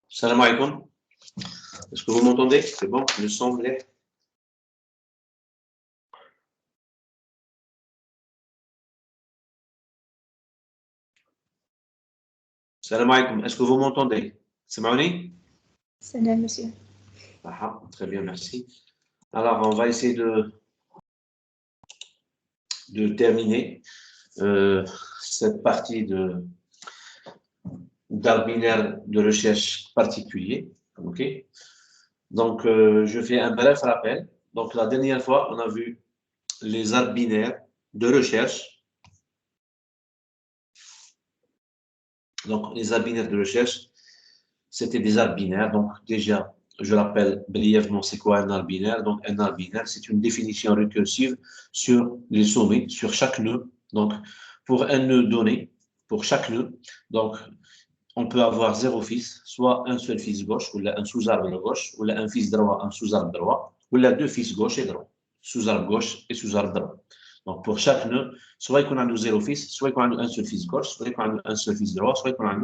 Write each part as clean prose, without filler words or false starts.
Salam alaikum. Est-ce que vous m'entendez? C'est bon, le son est. Salam alaikum. Est-ce que vous m'entendez? C'est Maoni? Salam, monsieur. Ah, très bien, merci. Alors, on va essayer de terminer cette partie d'art binaire de recherche particulier. OK? Donc, je fais un bref rappel. Donc, la dernière fois, on a vu les arbres binaires de recherche. Donc, les arbres binaires de recherche, c'était des arbres binaires. Donc, déjà, je rappelle brièvement c'est quoi un arbre binaire. Donc, un arbre binaire, c'est une définition récursive sur les sommets, sur chaque nœud. Donc, pour un nœud donné, pour chaque nœud, donc, on peut avoir 0 fils, soit un seul fils gauche, ou un sous-arbre gauche, ou un fils droit, un sous-arbre droit, ou 2 fils gauche et droit, sous-arbre gauche et sous-arbre droit. Donc, pour chaque nœud, soit il y a 0 fils, soit il y a un seul fils gauche, soit il y a un seul fils droit, soit il y a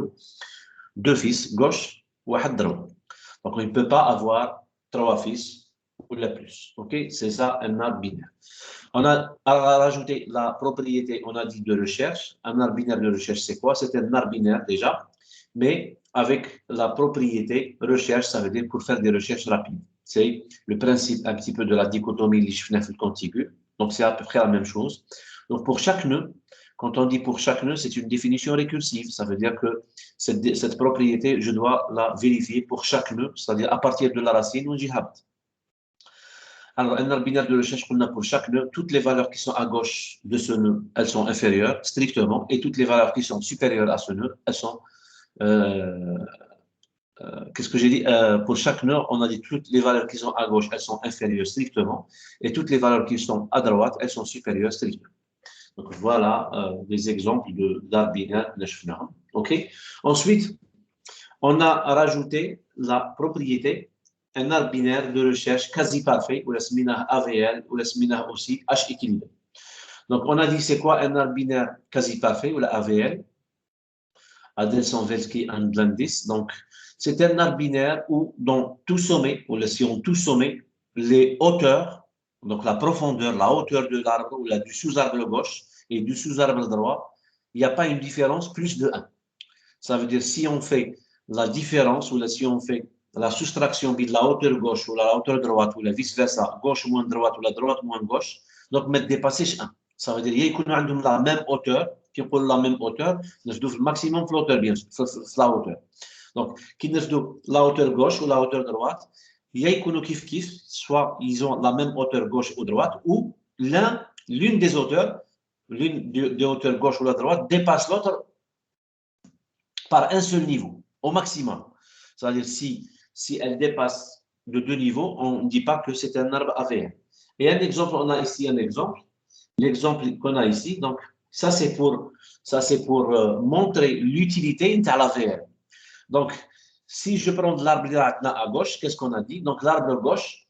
2 fils gauche ou un droit. Donc, on ne peut pas avoir 3 fils ou la plus. OK? C'est ça un arbre binaire. On a rajouté la propriété, on a dit de recherche. Un arbre binaire de recherche, c'est quoi? C'est un arbre binaire déjà, mais avec la propriété recherche, ça veut dire pour faire des recherches rapides. C'est le principe un petit peu de la dichotomie Lichtenfeld contigu. Donc, c'est à peu près la même chose. Donc, pour chaque nœud, quand on dit pour chaque nœud, c'est une définition récursive. Ça veut dire que cette propriété, je dois la vérifier pour chaque nœud, c'est-à-dire à partir de la racine ou jihad. Alors, un arbre binaire de recherche qu'on a pour chaque nœud, toutes les valeurs qui sont à gauche de ce nœud, elles sont inférieures strictement, et toutes les valeurs qui sont supérieures à ce nœud, elles sont qu'est-ce que j'ai dit? Pour chaque nœud, on a dit toutes les valeurs qui sont à gauche, elles sont inférieures strictement, et toutes les valeurs qui sont à droite, elles sont supérieures strictement. Donc voilà des exemples d'arbres binaires de Schneer. OK? Ensuite, on a rajouté la propriété, un arbre binaire de recherche quasi parfait, ou la smina AVL, ou la smina aussi H équilibré. Donc on a dit c'est quoi un arbre binaire quasi parfait, ou la AVL? Adelson-Velsky and Landis. Donc, c'est un arbre binaire où, dans tout sommet, ou si on tout sommet, les hauteurs, donc la profondeur, la hauteur de l'arbre, ou du sous-arbre gauche et du sous-arbre droit, il n'y a pas une différence plus de 1. Ça veut dire si on fait la différence, ou si on fait la soustraction de la hauteur gauche ou la hauteur droite, ou la vice-versa, gauche moins droite ou la droite moins gauche, donc mettre dépasser 1. Ça veut dire qu'il y a la même hauteur, qui ont la même hauteur, nous devons le maximum flotteur, bien sûr, c'est la hauteur. Donc, qui nous donne la hauteur gauche ou la hauteur droite, il y a kif kif, soit ils ont la même hauteur gauche ou droite, ou l'une des hauteurs, l'une des hauteurs gauche ou la droite dépasse l'autre par un seul niveau, au maximum. C'est-à-dire, si elle dépasse de 2 niveaux, on ne dit pas que c'est un arbre AVN. Et un exemple, on a ici un exemple. L'exemple qu'on a ici, donc, ça c'est pour montrer l'utilité de l'AVN. Donc, si je prends de l'arbre à gauche, qu'est-ce qu'on a dit? Donc, l'arbre gauche,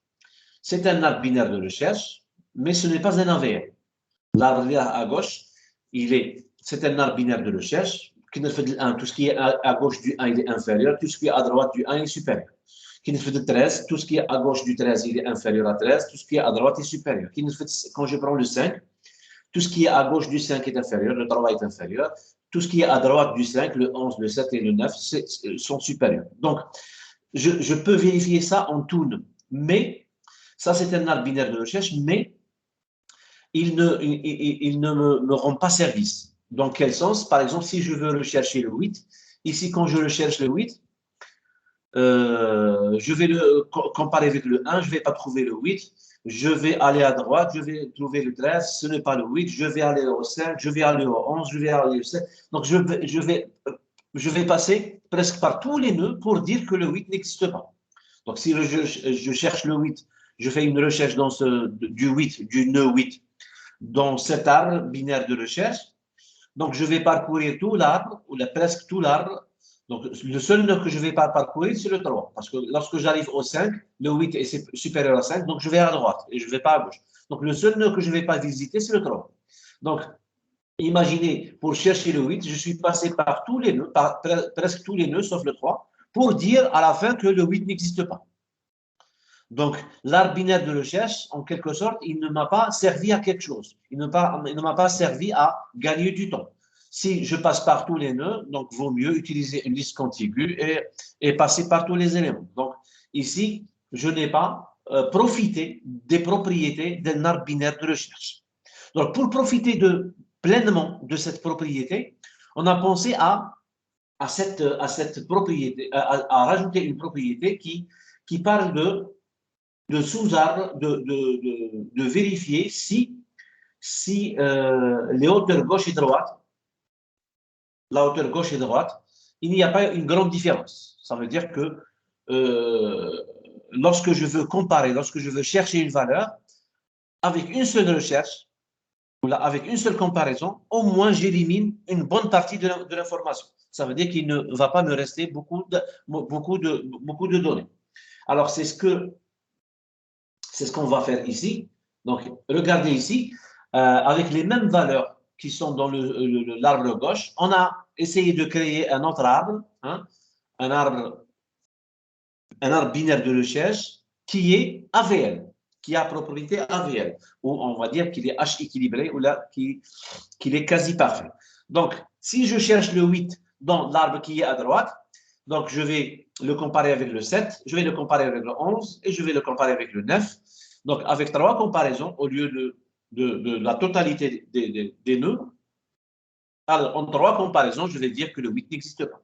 c'est un arbre binaire de recherche, mais ce n'est pas un AVN. L'arbre à gauche, c'est un arbre binaire de recherche. Tout ce qui est à gauche du 1, il est inférieur. Tout ce qui est à droite du 1 est supérieur. Qui 13, tout ce qui est à gauche du 13, il est inférieur à 13. Tout ce qui est à droite est supérieur. Quand je prends le 5, tout ce qui est à gauche du 5 est inférieur, le 3 est inférieur. Tout ce qui est à droite du 5, le 11, le 7 et le 9 sont supérieurs. Donc, je peux vérifier ça en tout. Mais, ça c'est un arbre binaire de recherche, mais il ne me rend pas service. Dans quel sens? Par exemple, si je veux rechercher le 8, ici, quand je recherche le 8, je vais le comparer avec le 1, je ne vais pas trouver le 8. Je vais aller à droite, je vais trouver le 13, ce n'est pas le 8. Je vais aller au 5, je vais aller au 11, je vais aller au 7. Donc, je vais passer presque par tous les nœuds pour dire que le 8 n'existe pas. Donc, si je cherche le 8, je fais une recherche du nœud 8, dans cet arbre binaire de recherche. Donc, je vais parcourir tout l'arbre, ou presque tout l'arbre. Donc, le seul nœud que je ne vais pas parcourir, c'est le 3. Parce que lorsque j'arrive au 5, le 8 est supérieur à 5, donc je vais à droite et je ne vais pas à gauche. Donc, le seul nœud que je ne vais pas visiter, c'est le 3. Donc, imaginez, pour chercher le 8, je suis passé par tous les nœuds, presque tous les nœuds, sauf le 3, pour dire à la fin que le 8 n'existe pas. Donc, l'arbre binaire de recherche, en quelque sorte, il ne m'a pas servi à quelque chose. Il ne m'a pas servi à gagner du temps. Si je passe par tous les nœuds, donc vaut mieux utiliser une liste contiguë et passer par tous les éléments. Donc, ici, je n'ai pas profité des propriétés d'un arbre binaire de recherche. Donc, pour profiter pleinement de cette propriété, on a pensé à cette propriété, à rajouter une propriété qui parle de sous-arbres, de vérifier si les hauteurs gauche et droite, la hauteur gauche et droite, il n'y a pas une grande différence. Ça veut dire que lorsque je veux comparer, lorsque je veux chercher une valeur, avec une seule recherche, ou là, avec une seule comparaison, au moins j'élimine une bonne partie de l'information. Ça veut dire qu'il ne va pas me rester beaucoup de données. Alors, c'est ce qu'on va faire ici. Donc, regardez ici, avec les mêmes valeurs qui sont dans l'arbre gauche, on a essayé de créer un autre arbre, hein, un arbre binaire de recherche qui est AVL, qui a propriété AVL, ou on va dire qu'il est H équilibré, ou là, qu'il est quasi parfait. Donc, si je cherche le 8 dans l'arbre qui est à droite, donc je vais le comparer avec le 7, je vais le comparer avec le 11 et je vais le comparer avec le 9. Donc, avec 3 comparaisons au lieu de la totalité des nœuds, alors en 3 comparaisons, je vais dire que le 8 n'existe pas.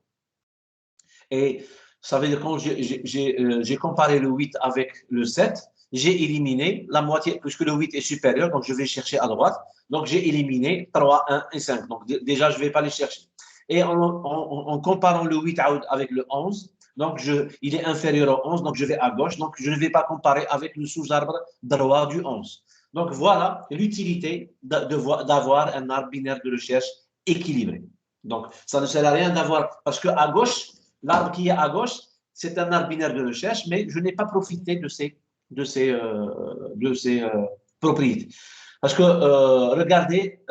Et ça veut dire que quand j'ai comparé le 8 avec le 7, j'ai éliminé la moitié, puisque le 8 est supérieur, donc je vais chercher à droite. Donc, j'ai éliminé 3, 1 et 5. Donc, déjà, je ne vais pas les chercher. Et en comparant le 8 avec le 11, donc il est inférieur au 11, donc je vais à gauche. Donc, je ne vais pas comparer avec le sous-arbre droit du 11. Donc, voilà l'utilité d'avoir un arbre binaire de recherche équilibré. Donc, ça ne sert à rien d'avoir, parce qu'à gauche, l'arbre qui est à gauche, c'est un arbre binaire de recherche, mais je n'ai pas profité de ces propriétés. Parce que, regardez,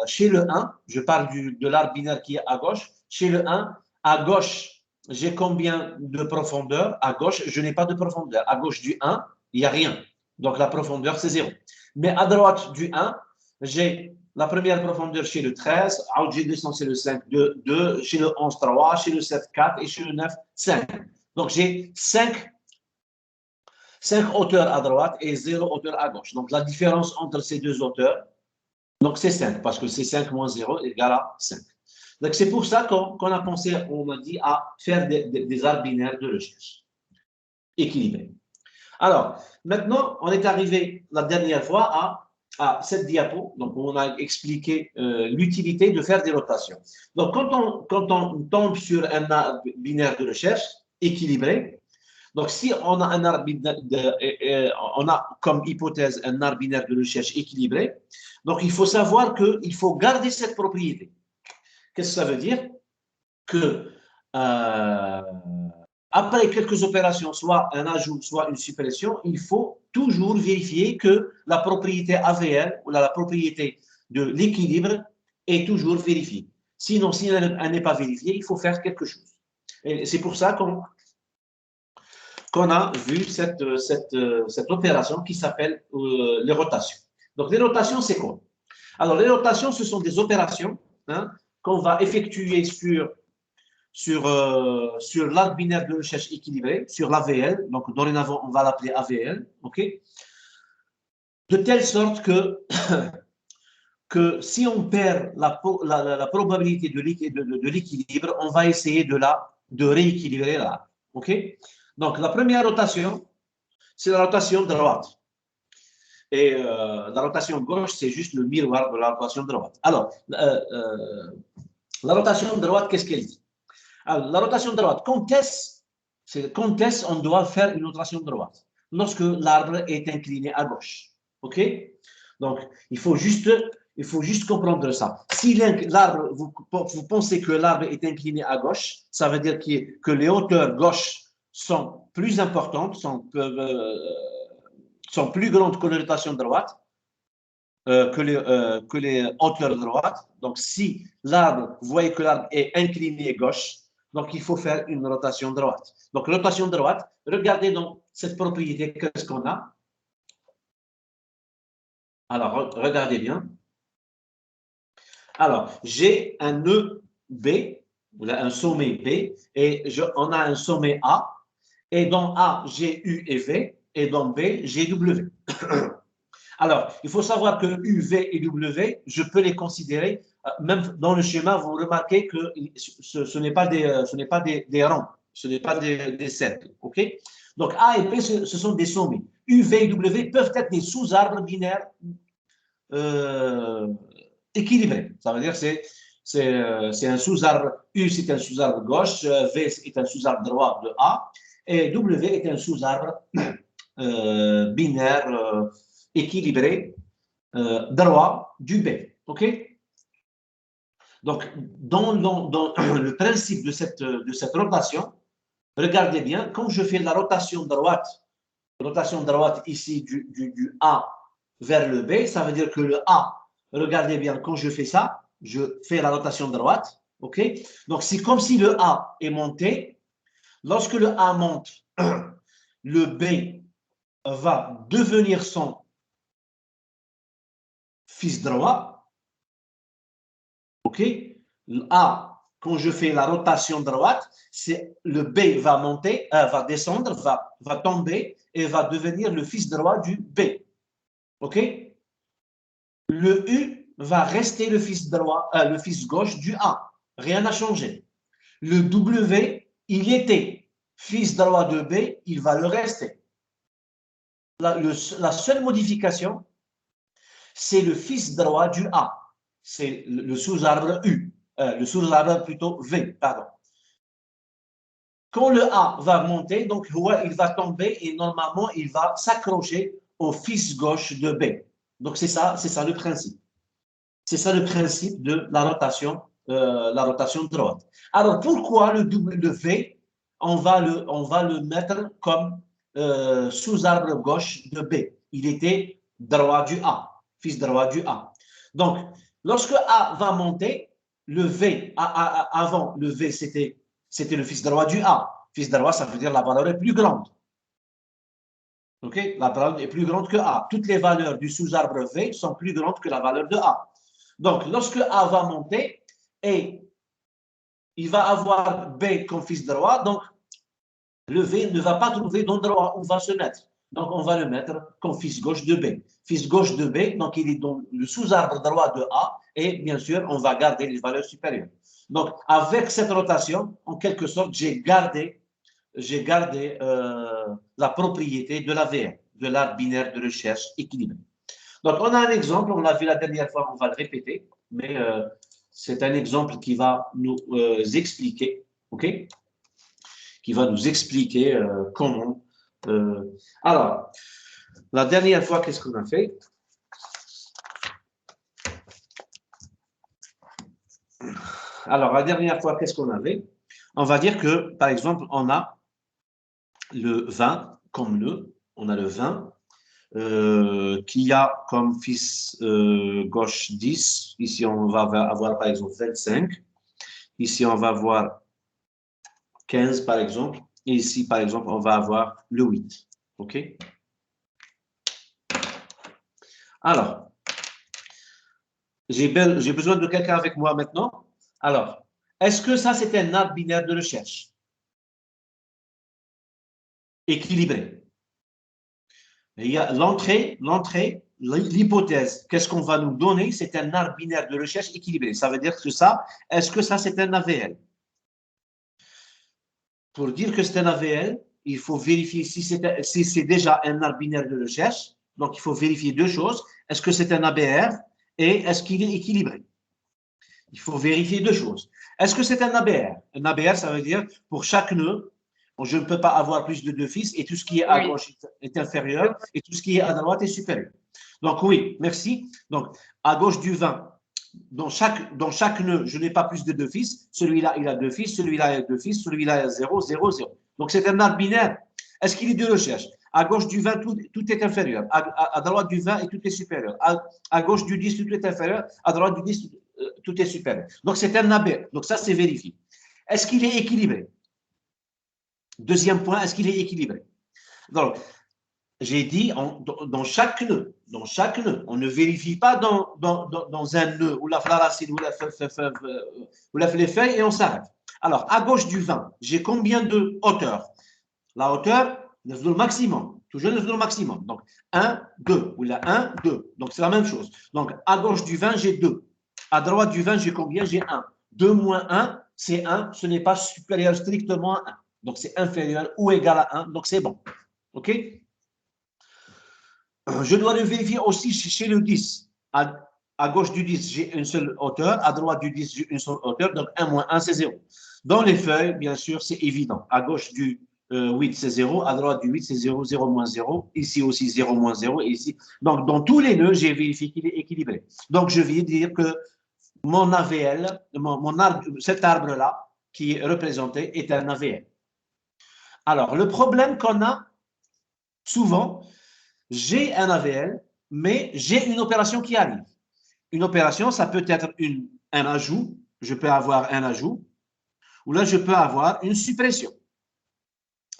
chez le 1, je parle de l'arbre binaire qui est à gauche. Chez le 1, à gauche, j'ai combien de profondeur? À gauche, je n'ai pas de profondeur. À gauche du 1, il n'y a rien. Donc, la profondeur, c'est 0. Mais à droite du 1, j'ai la première profondeur chez le 13, j'ai descendu chez le 5, 2, chez le 11, 3, chez le 7, 4 et chez le 9, 5. Donc, j'ai 5 hauteurs à droite et 0 hauteur à gauche. Donc, la différence entre ces deux hauteurs, donc c'est 5, parce que c'est 5 moins 0 égale à 5. Donc, c'est pour ça qu'on a pensé, on a dit, à faire des arbres binaires de recherche équilibrés. Alors, maintenant, on est arrivé la dernière fois à cette diapo. Donc, on a expliqué l'utilité de faire des rotations. Donc, quand on tombe sur un arbre binaire de recherche équilibré, donc si on a un arbre on a comme hypothèse un arbre binaire de recherche équilibré, donc il faut savoir qu'il faut garder cette propriété. Qu'est-ce que ça veut dire? Que après quelques opérations, soit un ajout, soit une suppression, il faut toujours vérifier que la propriété AVL ou la propriété de l'équilibre est toujours vérifiée. Sinon, si elle n'est pas vérifiée, il faut faire quelque chose. Et c'est pour ça qu'on a vu cette opération qui s'appelle les rotations. Donc, les rotations, c'est quoi? Alors, les rotations, ce sont des opérations qu'on va effectuer sur l'arbre binaire de recherche équilibré, sur l'AVL. Donc, dorénavant, on va l'appeler AVL. OK? De telle sorte que si on perd la probabilité de l'équilibre, on va essayer de rééquilibrer l'arbre. OK? Donc, la première rotation, c'est la rotation droite. Et la rotation gauche, c'est juste le miroir de la rotation droite. Alors, la rotation droite, qu'est-ce qu'elle dit? Alors, la rotation droite, quand est-ce on doit faire une rotation droite? Lorsque l'arbre est incliné à gauche. OK? Donc, il faut juste comprendre ça. Si l'arbre, vous pensez que l'arbre est incliné à gauche, ça veut dire que les hauteurs gauche sont plus importantes, sont plus grandes que les rotations droite, que les hauteurs droites. Donc, si l'arbre, vous voyez que l'arbre est incliné gauche, Donc, il faut faire une rotation droite. Donc, rotation droite, regardez donc cette propriété, qu'est-ce qu'on a. Alors, regardez bien. Alors, j'ai un nœud B, un sommet B, et on a un sommet A. Et dans A, j'ai U et V, et dans B, j'ai W. Alors, il faut savoir que U, V et W, je peux les considérer, même dans le schéma, vous remarquez que ce n'est pas des rangs, ce n'est pas des cercles. OK? Donc, A et P, ce sont des sommets. U, V et W peuvent être des sous-arbres binaires équilibrés. Ça veut dire que c'est un sous-arbre, U c'est un sous-arbre gauche, V est un sous-arbre droit de A, et W est un sous-arbre binaire équilibré droit du B. OK? Donc, dans le principe de cette rotation, regardez bien, quand je fais la rotation droite ici du A vers le B, ça veut dire que le A, regardez bien, quand je fais ça, je fais la rotation droite, OK? Donc, c'est comme si le A est monté. Lorsque le A monte, le B va devenir son fils droit, OK? Le A, quand je fais la rotation droite, c'est le B va monter, va descendre, va tomber et va devenir le fils droit du B. OK? Le U va rester le fils droit, le fils gauche du A. Rien n'a changé. Le W, il était fils droit de B, il va le rester. La seule modification, c'est le fils droit du A. C'est le sous-arbre U. Le sous-arbre plutôt V, pardon. Quand le A va monter, donc il va tomber et normalement, il va s'accrocher au fils gauche de B. Donc, c'est ça le principe. C'est ça le principe de la rotation droite. Alors, pourquoi le W, on va le mettre comme sous-arbre gauche de B? Il était droit du A, fils droit du A. Donc, lorsque A va monter, le V, avant, le V, c'était le fils droit du A. Fils droit, ça veut dire la valeur est plus grande. OK? La valeur est plus grande que A. Toutes les valeurs du sous-arbre V sont plus grandes que la valeur de A. Donc, lorsque A va monter, et il va avoir B comme fils droit, donc le V ne va pas trouver d'endroit où va se mettre. Donc, on va le mettre comme fils gauche de B. Fils gauche de B, donc il est dans le sous-arbre droit de A, et bien sûr, on va garder les valeurs supérieures. Donc, avec cette rotation, en quelque sorte, j'ai gardé la propriété de l'AVR, de l'arbre binaire de recherche équilibré. Donc, on a un exemple, on l'a vu la dernière fois, on va le répéter, mais c'est un exemple qui va nous expliquer, OK? Qui va nous expliquer comment. Alors, la dernière fois, qu'est-ce qu'on a fait? Alors, la dernière fois, qu'est-ce qu'on avait? On va dire que, par exemple, on a le 20 comme nœud, on a le 20 qui a comme fils gauche 10. Ici, on va avoir par exemple 25. Ici, on va avoir 15 par exemple. Et ici, par exemple, on va avoir le 8. OK? Alors, j'ai besoin de quelqu'un avec moi maintenant. Alors, est-ce que ça, c'est un arbre binaire de recherche? Équilibré. Il y a l'entrée, l'hypothèse. Qu'est-ce qu'on va nous donner? C'est un arbre binaire de recherche équilibré. Ça veut dire que ça, est-ce que ça, c'est un AVL? Pour dire que c'est un AVL, il faut vérifier si c'est déjà un arbre binaire de recherche. Donc, il faut vérifier deux choses. Est-ce que c'est un ABR et est-ce qu'il est équilibré? Il faut vérifier deux choses. Est-ce que c'est un ABR? Un ABR, ça veut dire pour chaque nœud, je ne peux pas avoir plus de deux fils et tout ce qui est à gauche est inférieur et tout ce qui est à droite est supérieur. Donc, oui, merci. Donc, à gauche du 20, dans chaque nœud, je n'ai pas plus de deux fils. Celui-là, il a deux fils. Celui-là, il a deux fils. Celui-là, il a 0, 0, 0. Donc, c'est un arbre binaire. Est-ce qu'il est de recherche? À gauche du 20, tout est inférieur. À droite du 20, et tout est supérieur. À gauche du 10, tout est inférieur. À droite du 10, tout est supérieur. Donc, c'est un AB. Donc, ça, c'est vérifié. Est-ce qu'il est équilibré? Deuxième point, est-ce qu'il est équilibré? Donc, j'ai dit dans chaque nœud, on ne vérifie pas dans un nœud où la racine, où les feuilles et on s'arrête. Alors, à gauche du 20, j'ai combien de hauteur? La hauteur, le maximum, toujours le maximum. Donc, 1, 2, ou la 1, 2. Donc, c'est la même chose. Donc, à gauche du 20, j'ai 2. À droite du 20, j'ai combien? J'ai 1. 2 moins 1, c'est 1. Ce n'est pas supérieur strictement à 1. Donc, c'est inférieur ou égal à 1. Donc, c'est bon. OK? Je dois le vérifier aussi chez le 10. À gauche du 10, j'ai une seule hauteur. À droite du 10, j'ai une seule hauteur. Donc, 1 moins 1, c'est 0. Dans les feuilles, bien sûr, c'est évident. À gauche du 8, c'est 0. À droite du 8, c'est 0, 0 moins 0. Ici aussi, 0 moins 0. Et ici. Donc, dans tous les nœuds, j'ai vérifié qu'il est équilibré. Donc, je vais dire que mon AVL, cet arbre-là, qui est représenté, est un AVL. Alors, le problème qu'on a souvent, j'ai un AVL, mais j'ai une opération qui arrive. Une opération, ça peut être un ajout. Je peux avoir un ajout. Ou là, je peux avoir une suppression.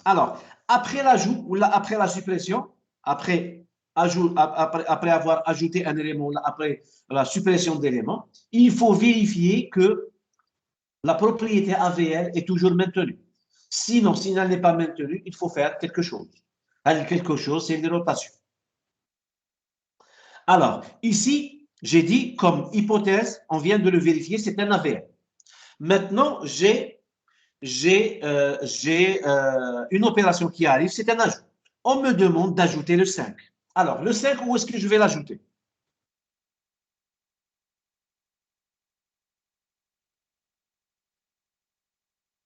Alors, après l'ajout ou là, après la suppression, après avoir ajouté un élément, après la suppression d'éléments, il faut vérifier que la propriété AVL est toujours maintenue. Sinon, si elle n'est pas maintenue, il faut faire quelque chose. Quelque chose, c'est une rotation. Alors, ici, j'ai dit, comme hypothèse, on vient de le vérifier, c'est un AVL. Maintenant, j'ai une opération qui arrive, c'est un ajout. On me demande d'ajouter le 5. Alors, le 5, où est-ce que je vais l'ajouter?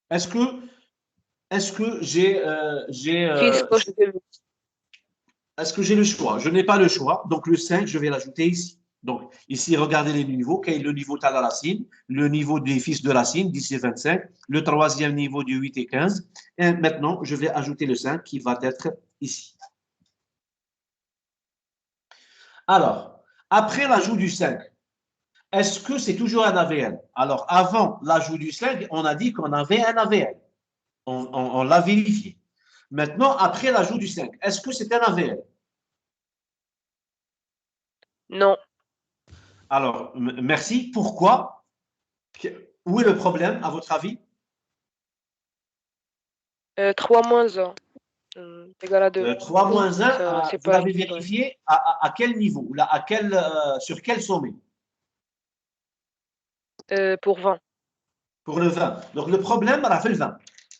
Est-ce que est-ce que j'ai le choix? Je n'ai pas le choix, donc le 5, je vais l'ajouter ici. Donc, ici, regardez les niveaux. Quel est le niveau de la racine? Le niveau des fils de racine, 10 et 25. Le troisième niveau du 8 et 15. Et maintenant, je vais ajouter le 5 qui va être ici. Alors, après l'ajout du 5, est-ce que c'est toujours un AVL? Alors, avant l'ajout du 5, on a dit qu'on avait un AVL. On l'a vérifié. Maintenant, après l'ajout du 5, est-ce que c'est un AVL? Non. Alors, merci. Pourquoi? Où est le problème, à votre avis? 3 moins 1 égale à 2. 3 moins 1, C'est vous pas l'avez équilibré. vérifié à quel niveau? Là, sur quel sommet? Pour 20. Pour le 20. Donc, le problème, on a fait le 20.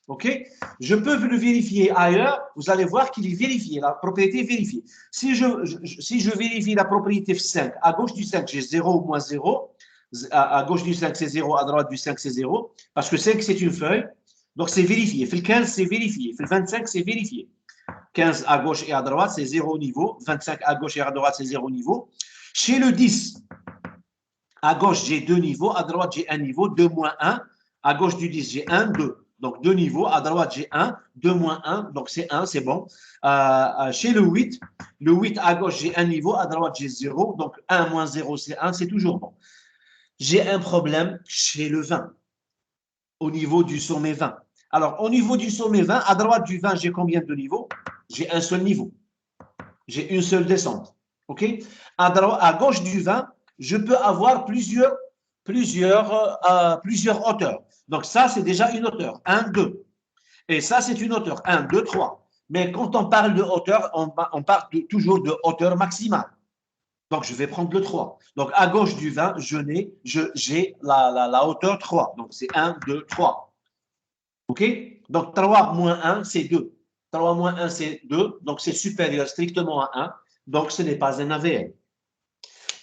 OK? Je peux le vérifier ailleurs. Vous allez voir qu'il est vérifié. La propriété est vérifiée. Si je vérifie la propriété 5, à gauche du 5, j'ai 0 ou moins 0. À gauche du 5, c'est 0. À droite du 5, c'est 0. Parce que 5, c'est une feuille. Donc, c'est vérifié. Fait le 15, c'est vérifié. Fait le 25, c'est vérifié. 15 à gauche et à droite, c'est 0 niveau. 25 à gauche et à droite, c'est 0 niveau. Chez le 10, à gauche, j'ai 2 niveaux. À droite, j'ai 1 niveau. 2 moins 1. À gauche du 10, j'ai 1, 2. Donc, 2 niveaux. À droite, j'ai 1. 2 moins 1. Donc, c'est 1, c'est bon. Chez le 8 à gauche, j'ai 1 niveau. À droite, j'ai 0. Donc, 1 moins 0, c'est 1. C'est toujours bon. J'ai un problème chez le 20, au niveau du sommet 20. Alors, au niveau du sommet 20, à droite du 20, j'ai combien de niveaux? J'ai un seul niveau. J'ai une seule descente. OK? À gauche du 20, je peux avoir plusieurs hauteurs. Donc, ça, c'est déjà une hauteur. 1, 2. Et ça, c'est une hauteur. 1, 2, 3. Mais quand on parle de hauteur, on parle toujours de hauteur maximale. Donc, je vais prendre le 3. Donc, à gauche du 20, j'ai la hauteur 3. Donc, c'est 1, 2, 3. OK? Donc, 3 moins 1, c'est 2. 3 moins 1, c'est 2. Donc, c'est supérieur strictement à 1. Donc, ce n'est pas un AVL.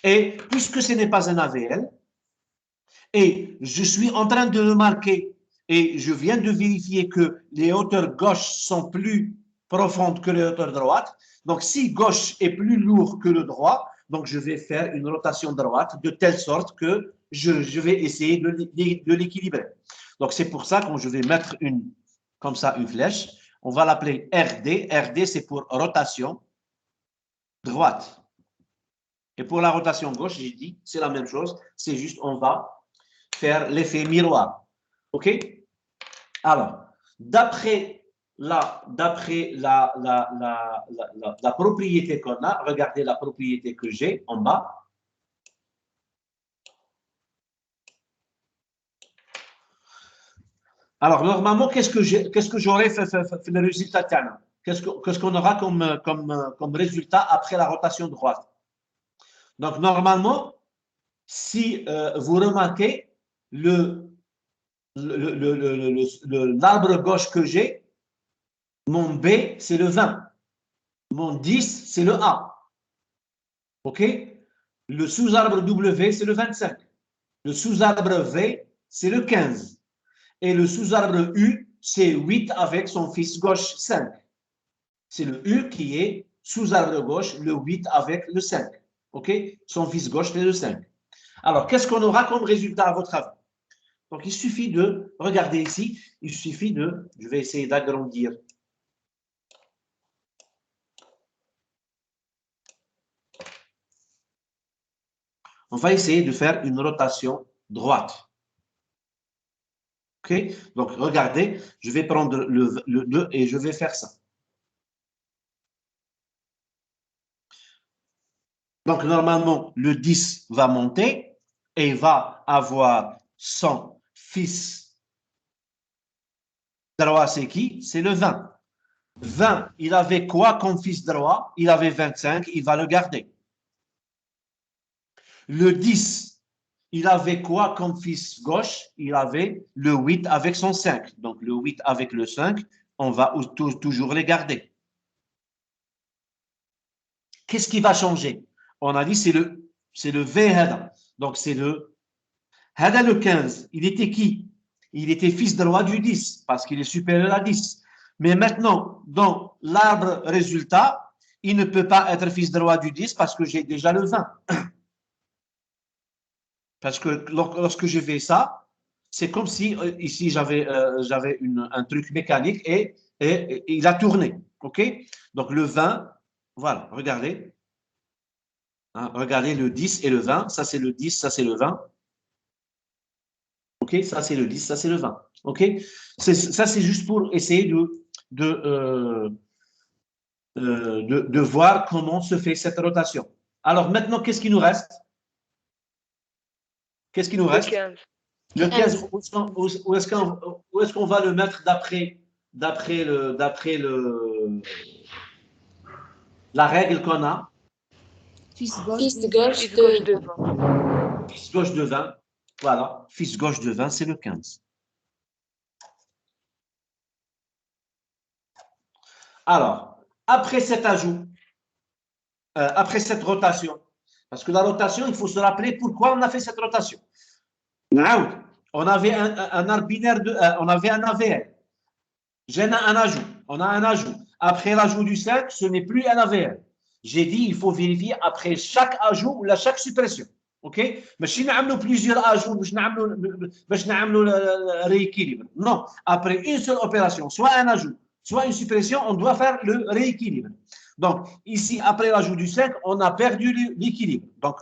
Et puisque ce n'est pas un AVL, et je suis en train de remarquer, et je viens de vérifier que les hauteurs gauche sont plus profondes que les hauteurs droite. Donc, si gauche est plus lourd que le droit, donc je vais faire une rotation droite de telle sorte que je vais essayer de l'équilibrer. Donc, c'est pour ça que je vais mettre comme ça une flèche. On va l'appeler RD. RD, c'est pour rotation droite. Et pour la rotation gauche, j'ai dit, c'est la même chose. C'est juste, on va faire l'effet miroir. OK? Alors, d'après la propriété qu'on a, regardez la propriété que j'ai en bas. Alors, normalement, qu'est-ce que j'aurai fait le résultat? Qu'est-ce qu'on aura comme résultat après la rotation droite? Donc, normalement, si vous remarquez, l'arbre gauche que j'ai, mon B, c'est le 20. Mon 10, c'est le A. OK? Le sous-arbre W, c'est le 25. Le sous-arbre V, c'est le 15. Et le sous-arbre U, c'est 8 avec son fils gauche 5. C'est le U qui est sous-arbre gauche, le 8 avec le 5. OK? Son fils gauche, c'est le 5. Alors, qu'est-ce qu'on aura comme résultat à votre avis? Donc, il suffit de, regardez ici, il suffit de, je vais essayer d'agrandir. On va essayer de faire une rotation droite. OK? Donc, regardez, je vais prendre le 2 et je vais faire ça. Donc, normalement, le 10 va monter et va avoir son fils droit, c'est qui? C'est le 20. 20, il avait quoi comme fils droit? Il avait 25, il va le garder. Le 10, il avait quoi comme fils gauche? Il avait le 8 avec son 5. Donc, le 8 avec le 5, on va toujours les garder. Qu'est-ce qui va changer? On a dit c'est le V Hada. Donc, c'est le Hada le 15. Il était qui? Il était fils droit du 10 parce qu'il est supérieur à 10. Mais maintenant, dans l'arbre résultat, il ne peut pas être fils droit du 10 parce que j'ai déjà le 20. Parce que lorsque je fais ça, c'est comme si ici j'avais un truc mécanique et il a tourné. OK? Donc le 20, voilà, regardez. Hein, regardez le 10 et le 20. Ça, c'est le 10, ça, c'est le 20. OK? Ça, c'est le 10, ça, c'est le 20. OK? Ça, c'est juste pour essayer de voir comment se fait cette rotation. Alors maintenant, qu'est-ce qui nous reste? Qu'est-ce qui nous reste? Le 15, où est-ce qu'on va le mettre d'après la règle qu'on a? Fils gauche Fils gauche de 20. Fils gauche de 20. Voilà, fils gauche de 20, c'est le 15. Alors, après cet ajout, après cette rotation, parce que la rotation, il faut se rappeler pourquoi on a fait cette rotation. On avait un arbre binaire, on avait un AVL. J'ai un ajout. On a un ajout. Après l'ajout du 5, ce n'est plus un AVL. J'ai dit il faut vérifier après chaque ajout ou chaque suppression. OK? ماشي نعملوا plusieurs ajouts باش نعملوا rééquilibre. Non, après une seule opération, soit un ajout, soit une suppression, on doit faire le rééquilibre. Donc, ici, après l'ajout du 5, on a perdu l'équilibre. Donc,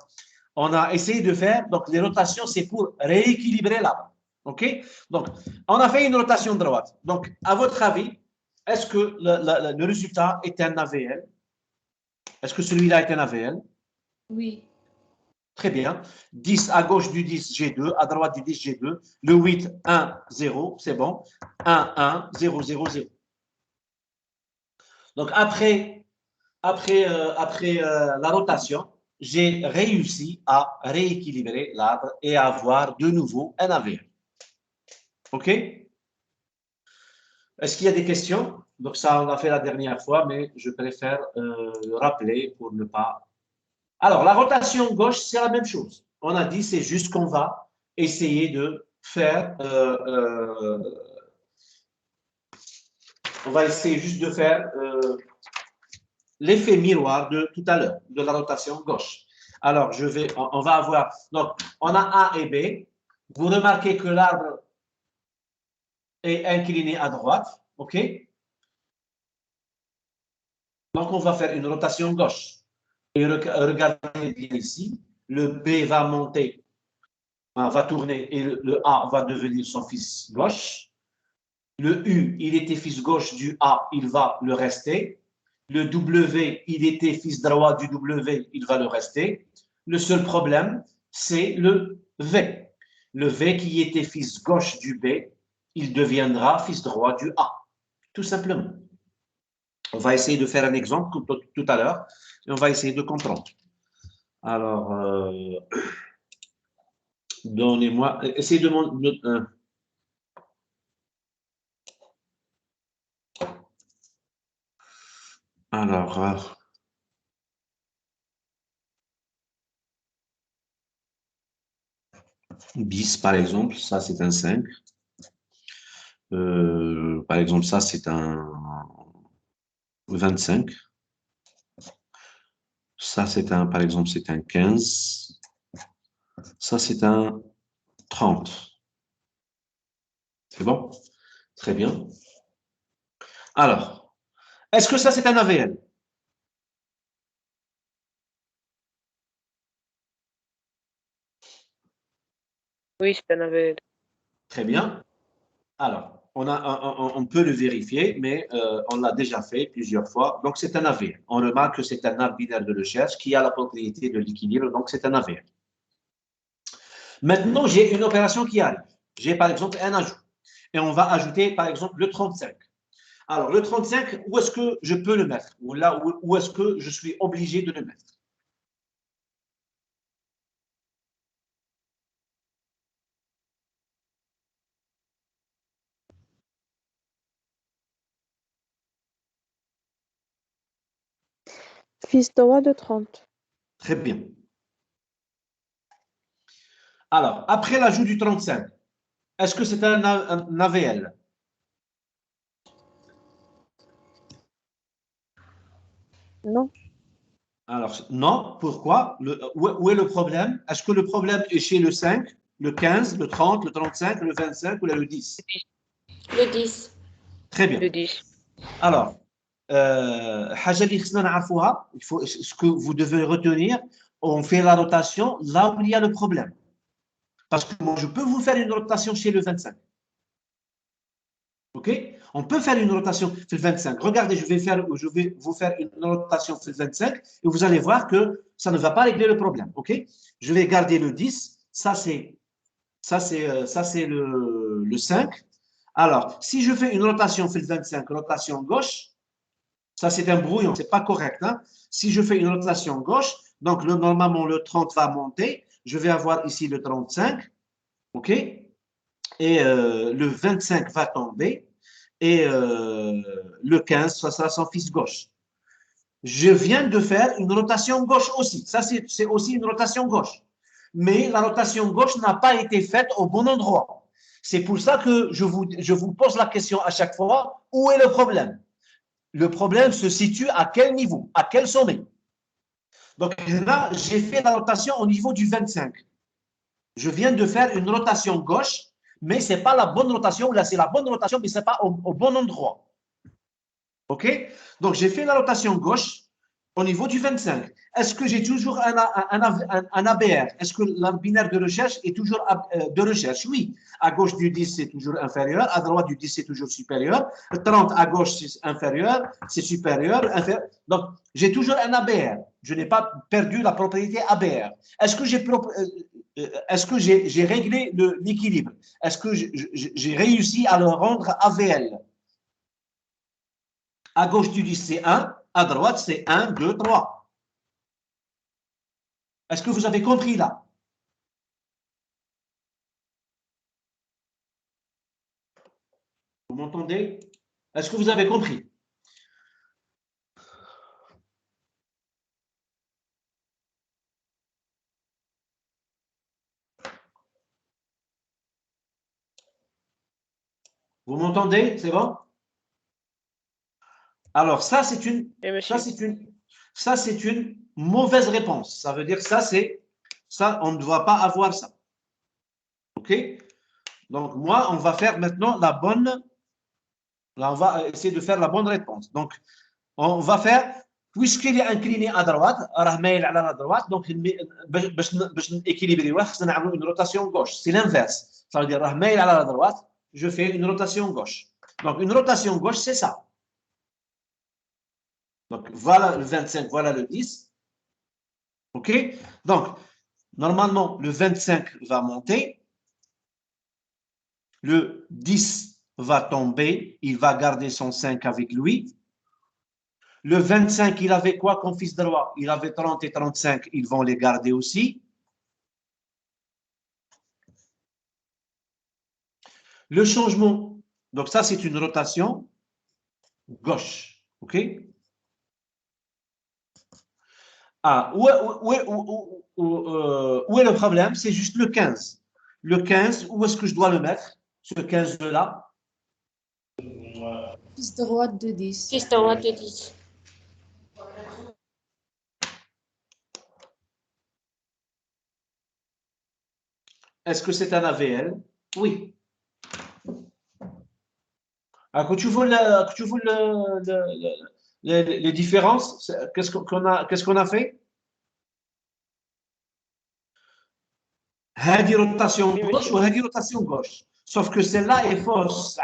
on a essayé de faire, donc les rotations, c'est pour rééquilibrer l'arbre. OK? Donc, on a fait une rotation droite. Donc, à votre avis, est-ce que le résultat est un AVL? Est-ce que celui-là est un AVL? Oui. Très bien. 10 à gauche du 10, j'ai 2. À droite du 10, j'ai 2. Le 8, 1, 0. C'est bon. 1, 1, 0, 0, 0. Donc, après la rotation, j'ai réussi à rééquilibrer l'arbre et à avoir de nouveau un AVL. OK? Est-ce qu'il y a des questions? Donc, ça, on l'a fait la dernière fois, mais je préfère le rappeler pour ne pas... Alors, la rotation gauche, c'est la même chose. On a dit, c'est juste qu'on va essayer de faire... on va essayer juste de faire l'effet miroir de tout à l'heure, de la rotation gauche. Alors, on va avoir... Donc, on a A et B. Vous remarquez que l'arbre est incliné à droite. OK? Donc, on va faire une rotation gauche. Et regardez bien ici, le B va monter, va tourner et le A va devenir son fils gauche. Le U, il était fils gauche du A, il va le rester. Le W, il était fils droit du W, il va le rester. Le seul problème, c'est le V. Le V qui était fils gauche du B, il deviendra fils droit du A. Tout simplement. On va essayer de faire un exemple comme tout à l'heure et on va essayer de comprendre. Alors, donnez-moi, essayez de alors, bis par exemple, ça c'est un 5. Par exemple, ça c'est un 25. Ça c'est un, par exemple, c'est un 15. Ça c'est un 30. C'est bon? Très bien. Alors, est-ce que ça c'est un AVL? Oui, c'est un AVL. Très bien. Alors, on peut le vérifier, mais on l'a déjà fait plusieurs fois. Donc, c'est un AVL. On remarque que c'est un arbre binaire de recherche qui a la propriété de l'équilibre, donc c'est un AVL. Maintenant, j'ai une opération qui arrive. J'ai par exemple un ajout. Et on va ajouter par exemple le 35. Alors, le 35, où est-ce que je peux le mettre? Ou là, où est-ce que je suis obligé de le mettre? Fils droit de 30. Très bien. Alors, après l'ajout du 35, est-ce que c'est un AVL? Non. Alors, non. Pourquoi? Où est le problème? Est-ce que le problème est chez le 5, le 15, le 30, le 35, le 25 ou le 10? Le 10. Très bien. Le 10. Alors, il faut, ce que vous devez retenir, on fait la rotation là où il y a le problème. Parce que moi, je peux vous faire une rotation chez le 25. OK? On peut faire une rotation sur le 25. Regardez, je vais vous faire une rotation sur le 25 et vous allez voir que ça ne va pas régler le problème. OK? Je vais garder le 10. Ça, c'est le 5. Alors, si je fais une rotation sur le 25, rotation gauche, ça, c'est un brouillon, c'est pas correct. Hein? Si je fais une rotation gauche, donc normalement, le 30 va monter. Je vais avoir ici le 35. OK? Et le 25 va tomber. Et le 15, ça sera son fils gauche. Je viens de faire une rotation gauche aussi. Ça, c'est aussi une rotation gauche. Mais la rotation gauche n'a pas été faite au bon endroit. C'est pour ça que je vous pose la question à chaque fois, où est le problème? Le problème se situe à quel niveau? À quel sommet? Donc là, j'ai fait la rotation au niveau du 25. Je viens de faire une rotation gauche, mais ce n'est pas la bonne rotation. Là, c'est la bonne rotation, mais ce n'est pas au bon endroit. OK? Donc, j'ai fait la rotation gauche au niveau du 25. Est-ce que j'ai toujours un ABR? Est-ce que l'arbre binaire de recherche est toujours de recherche? Oui. À gauche du 10, c'est toujours inférieur. À droite du 10, c'est toujours supérieur. 30 à gauche, c'est inférieur. C'est supérieur. Inférieur. Donc, j'ai toujours un ABR. Je n'ai pas perdu la propriété ABR. Est-ce que j'ai réglé l'équilibre? Est-ce que j'ai réussi à le rendre AVL? À gauche du 10, c'est 1. À droite, c'est 1, 2, 3. Est-ce que vous avez compris là? Vous m'entendez? Est-ce que vous avez compris? Vous m'entendez? C'est bon? Alors, ça, c'est une mauvaise réponse. Ça veut dire que ça, on ne doit pas avoir ça. OK? Donc, moi, on va faire maintenant la bonne. Là, on va essayer de faire la bonne réponse. Donc, on va faire, puisqu'il est incliné à droite, à droite, donc, باش équilibrer, خصنا نعملوا une rotation gauche. C'est l'inverse. Ça veut dire, à la droite, je fais une rotation gauche. Donc, une rotation gauche, c'est ça. Donc, voilà le 25, voilà le 10. OK? Donc, normalement, le 25 va monter. Le 10 va tomber. Il va garder son 5 avec lui. Le 25, il avait quoi comme fils de roi? Il avait 30 et 35. Ils vont les garder aussi. Le changement, donc ça, c'est une rotation gauche. OK? Ah, où est le problème? C'est juste le 15. Le 15, où est-ce que je dois le mettre? Ce 15-là? Fils droite de 10. Fils droite de 10. Est-ce que c'est un AVL? Oui. Alors, quand tu vois, les différences, qu'est-ce qu'on a fait? هذه rotation gauche ou هذه rotation gauche. Sauf que celle-là est fausse.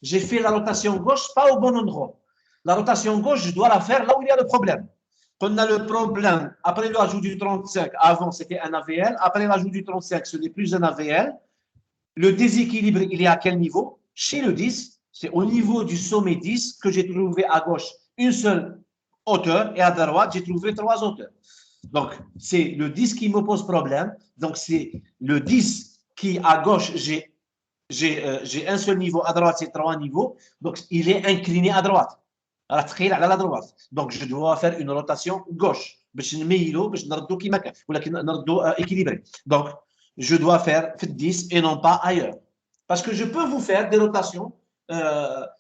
J'ai fait la rotation gauche pas au bon endroit. La rotation gauche, je dois la faire là où il y a le problème. On a le problème, après l'ajout du 35, avant c'était un AVL, après l'ajout du 35, ce n'est plus un AVL. Le déséquilibre, il est à quel niveau? Chez le 10, c'est au niveau du sommet 10 que j'ai trouvé à gauche une seule hauteur et à droite, j'ai trouvé 3 hauteurs. Donc, c'est le 10 qui me pose problème. Donc, c'est le 10 qui, à gauche, j'ai un seul niveau, à droite, c'est 3 niveaux. Donc, il est incliné à droite. À la droite. Donc, je dois faire une rotation gauche. Équilibré. Donc, je dois faire 10 et non pas ailleurs. Parce que je peux vous faire des rotations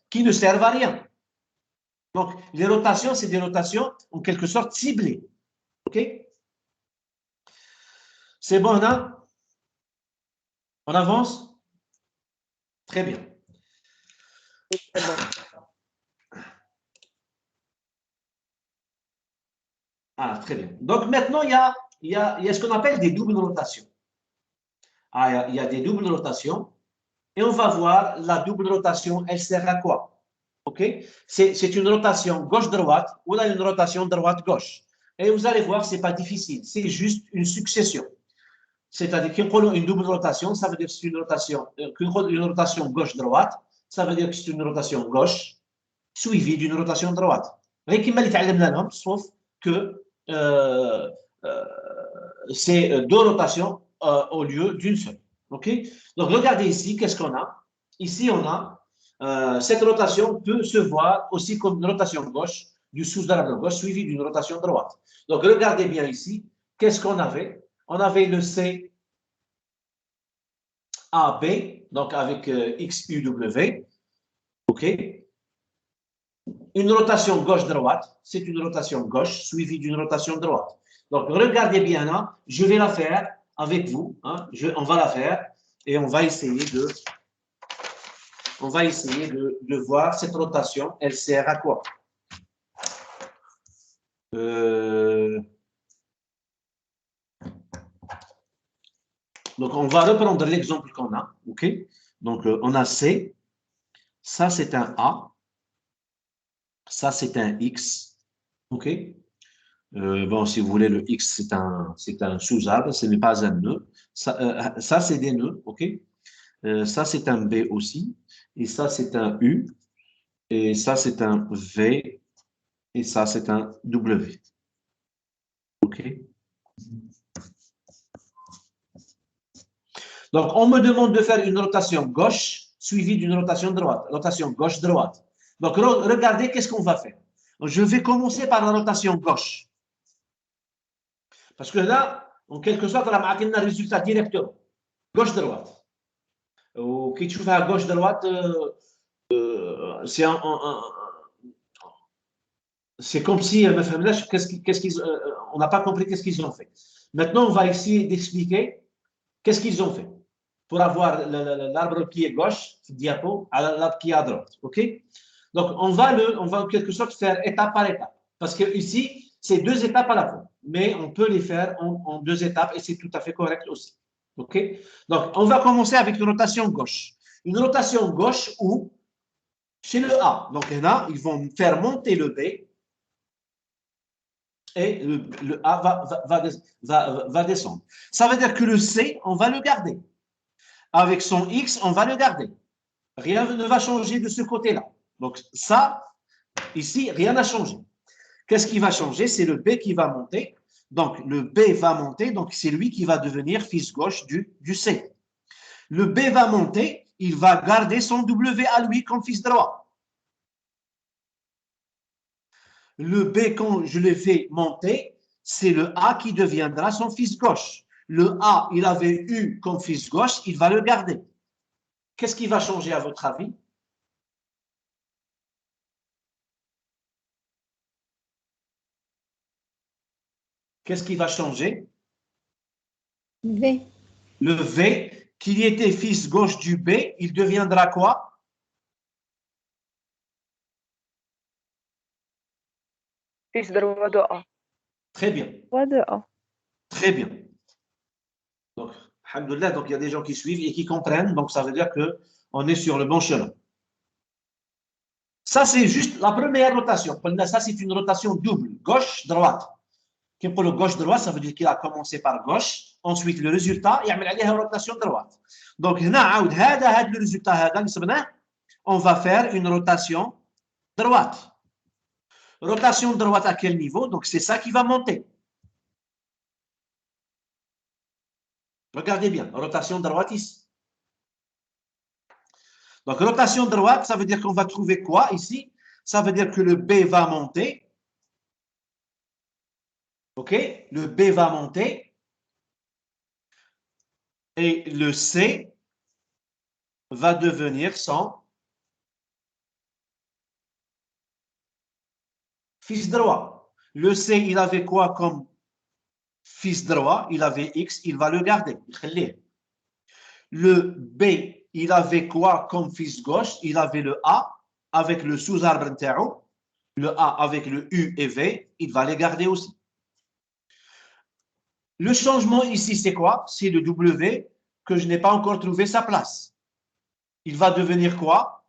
qui ne servent à rien. Donc, les rotations, c'est des rotations en quelque sorte ciblées. OK? C'est bon, hein? On avance? Très bien. C'est bon. Ah, très bien. Donc, maintenant, il y a ce qu'on appelle des doubles rotations. Ah, il y a des doubles rotations. Et on va voir la double rotation, elle sert à quoi? OK? C'est une rotation gauche-droite ou là une rotation droite-gauche. Et vous allez voir, ce n'est pas difficile. C'est juste une succession. C'est-à-dire qu'une double rotation, ça veut dire que c'est une rotation gauche-droite, ça veut dire que c'est une rotation gauche suivie d'une rotation droite. Sauf que c'est deux rotations au lieu d'une seule. OK? Donc, regardez ici, qu'est-ce qu'on a? Ici, on a cette rotation peut se voir aussi comme une rotation gauche du sous-arbre gauche suivie d'une rotation droite. Donc, regardez bien ici, qu'est-ce qu'on avait? On avait le C AB, donc avec XUW. OK? Une rotation gauche-droite, c'est une rotation gauche suivie d'une rotation droite. Donc, regardez bien là, je vais la faire avec vous. Hein, on va la faire et on va essayer de voir cette rotation, elle sert à quoi? Donc, on va reprendre l'exemple qu'on a. OK? Donc, on a C. Ça, c'est un A. Ça, c'est un X. OK? Bon, si vous voulez, le X, c'est un sous-arbre, ce n'est pas un nœud. Ça c'est des nœuds, OK? Ça, c'est un B aussi. Et ça, c'est un U. Et ça, c'est un V. Et ça, c'est un W. OK? Donc, on me demande de faire une rotation gauche suivie d'une rotation droite. Rotation gauche-droite. Donc, regardez qu'est-ce qu'on va faire. Je vais commencer par la rotation gauche. Parce que là, en quelque sorte, on a le résultat directement. Gauche-droite. Ou qui tu fais à gauche-droite, c'est comme si, on n'a pas compris qu'est-ce qu'ils ont fait. Maintenant, on va essayer d'expliquer qu'est-ce qu'ils ont fait pour avoir l'arbre qui est gauche, diapo, à l'arbre qui est à droite. OK? Donc, on va en quelque sorte faire étape par étape. Parce que ici, c'est 2 étapes à la fois. Mais on peut les faire en 2 étapes et c'est tout à fait correct aussi. OK? Donc, on va commencer avec une rotation gauche. Une rotation gauche où chez le A. Donc là, ils vont faire monter le B et le A va descendre. Ça veut dire que le C, on va le garder. Avec son X, on va le garder. Rien ne va changer de ce côté-là. Donc ça, ici, rien n'a changé. Qu'est-ce qui va changer? C'est le B qui va monter. Donc le B va monter, donc c'est lui qui va devenir fils gauche du C. Le B va monter, il va garder son W à lui comme fils droit. Le B, quand je le fais monter, c'est le A qui deviendra son fils gauche. Le A, il avait eu comme fils gauche, il va le garder. Qu'est-ce qui va changer à votre avis? Qu'est-ce qui va changer? V. Le V, qui était fils gauche du B, il deviendra quoi? Fils droit de A. Très bien, Roi de A. très bien. Donc, alhamdoulilah, donc il y a des gens qui suivent et qui comprennent, donc ça veut dire qu'on est sur le bon chemin. Ça, c'est juste la première rotation. Ça, c'est une rotation double, gauche-droite. Pour le gauche-droite, ça veut dire qu'il a commencé par gauche, ensuite le résultat, il y a une rotation droite. Donc, le résultat, on va faire une rotation droite. Rotation droite à quel niveau? Donc, c'est ça qui va monter. Regardez bien, rotation droite ici. Donc, rotation droite, ça veut dire qu'on va trouver quoi ici? Ça veut dire que le B va monter. OK? Le B va monter. Et le C va devenir son fils droit. Le C, il avait quoi comme fils droit? Il avait X, il va le garder. Le B, il avait quoi comme fils gauche? Il avait le A avec le sous-arbre interro. Le A avec le U et V, il va les garder aussi. Le changement ici, c'est quoi? C'est le W que je n'ai pas encore trouvé sa place. Il va devenir quoi?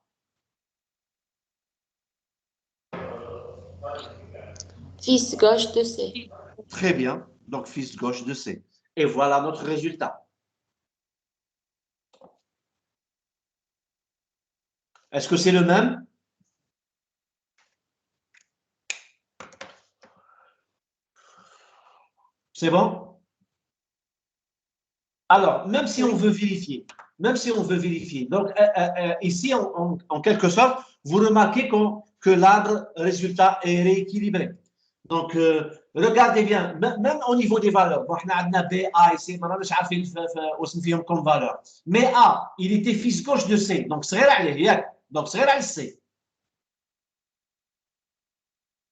Fils gauche de C. Très bien. Donc, fils gauche de C. Et voilà notre résultat. Est-ce que c'est le même? C'est bon? Alors, même si on veut vérifier, donc ici, en quelque sorte, vous remarquez que l'arbre résultat est rééquilibré. Donc, regardez bien, même au niveau des valeurs, bon, on a B, A et C, ما راناش عارفين واسم فيهم comme valeur. Mais A, il était fils gauche de C, donc صغير عليه ياك، donc صغير على C.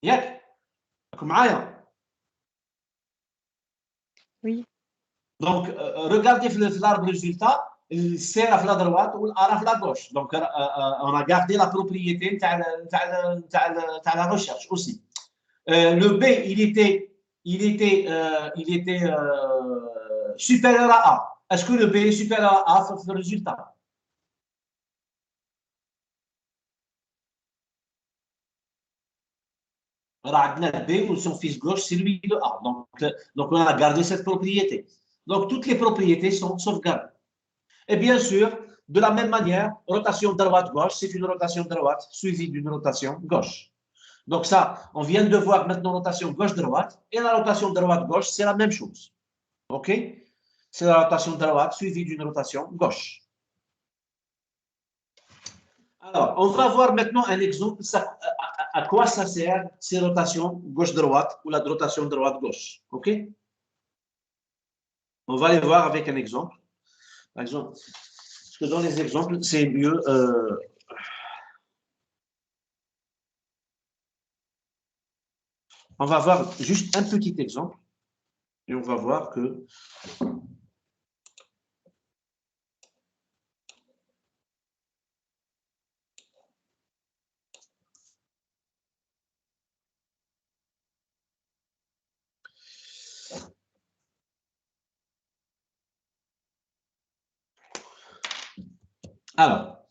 ياك؟ راكم معايا؟ Oui. Donc, regardez l'arbre résultat, C à la droite ou A à la gauche. Donc, on a gardé la propriété de la recherche aussi. Le B, il était supérieur à A. Est-ce que le B est supérieur à A? C'est le résultat. Alors, B ou son fils gauche, c'est lui de A. Donc, on a gardé cette propriété. Donc, toutes les propriétés sont sauvegardées. Et bien sûr, de la même manière, rotation droite-gauche, c'est une rotation droite suivie d'une rotation gauche. Donc ça, on vient de voir maintenant rotation gauche-droite, et la rotation droite-gauche, c'est la même chose. OK? C'est la rotation droite suivie d'une rotation gauche. Alors, on va voir maintenant un exemple, à quoi ça sert ces rotations gauche-droite ou la rotation droite-gauche. OK? On va les voir avec un exemple. Par exemple, parce que dans les exemples, c'est mieux. On va voir juste un petit exemple et on va voir que alors,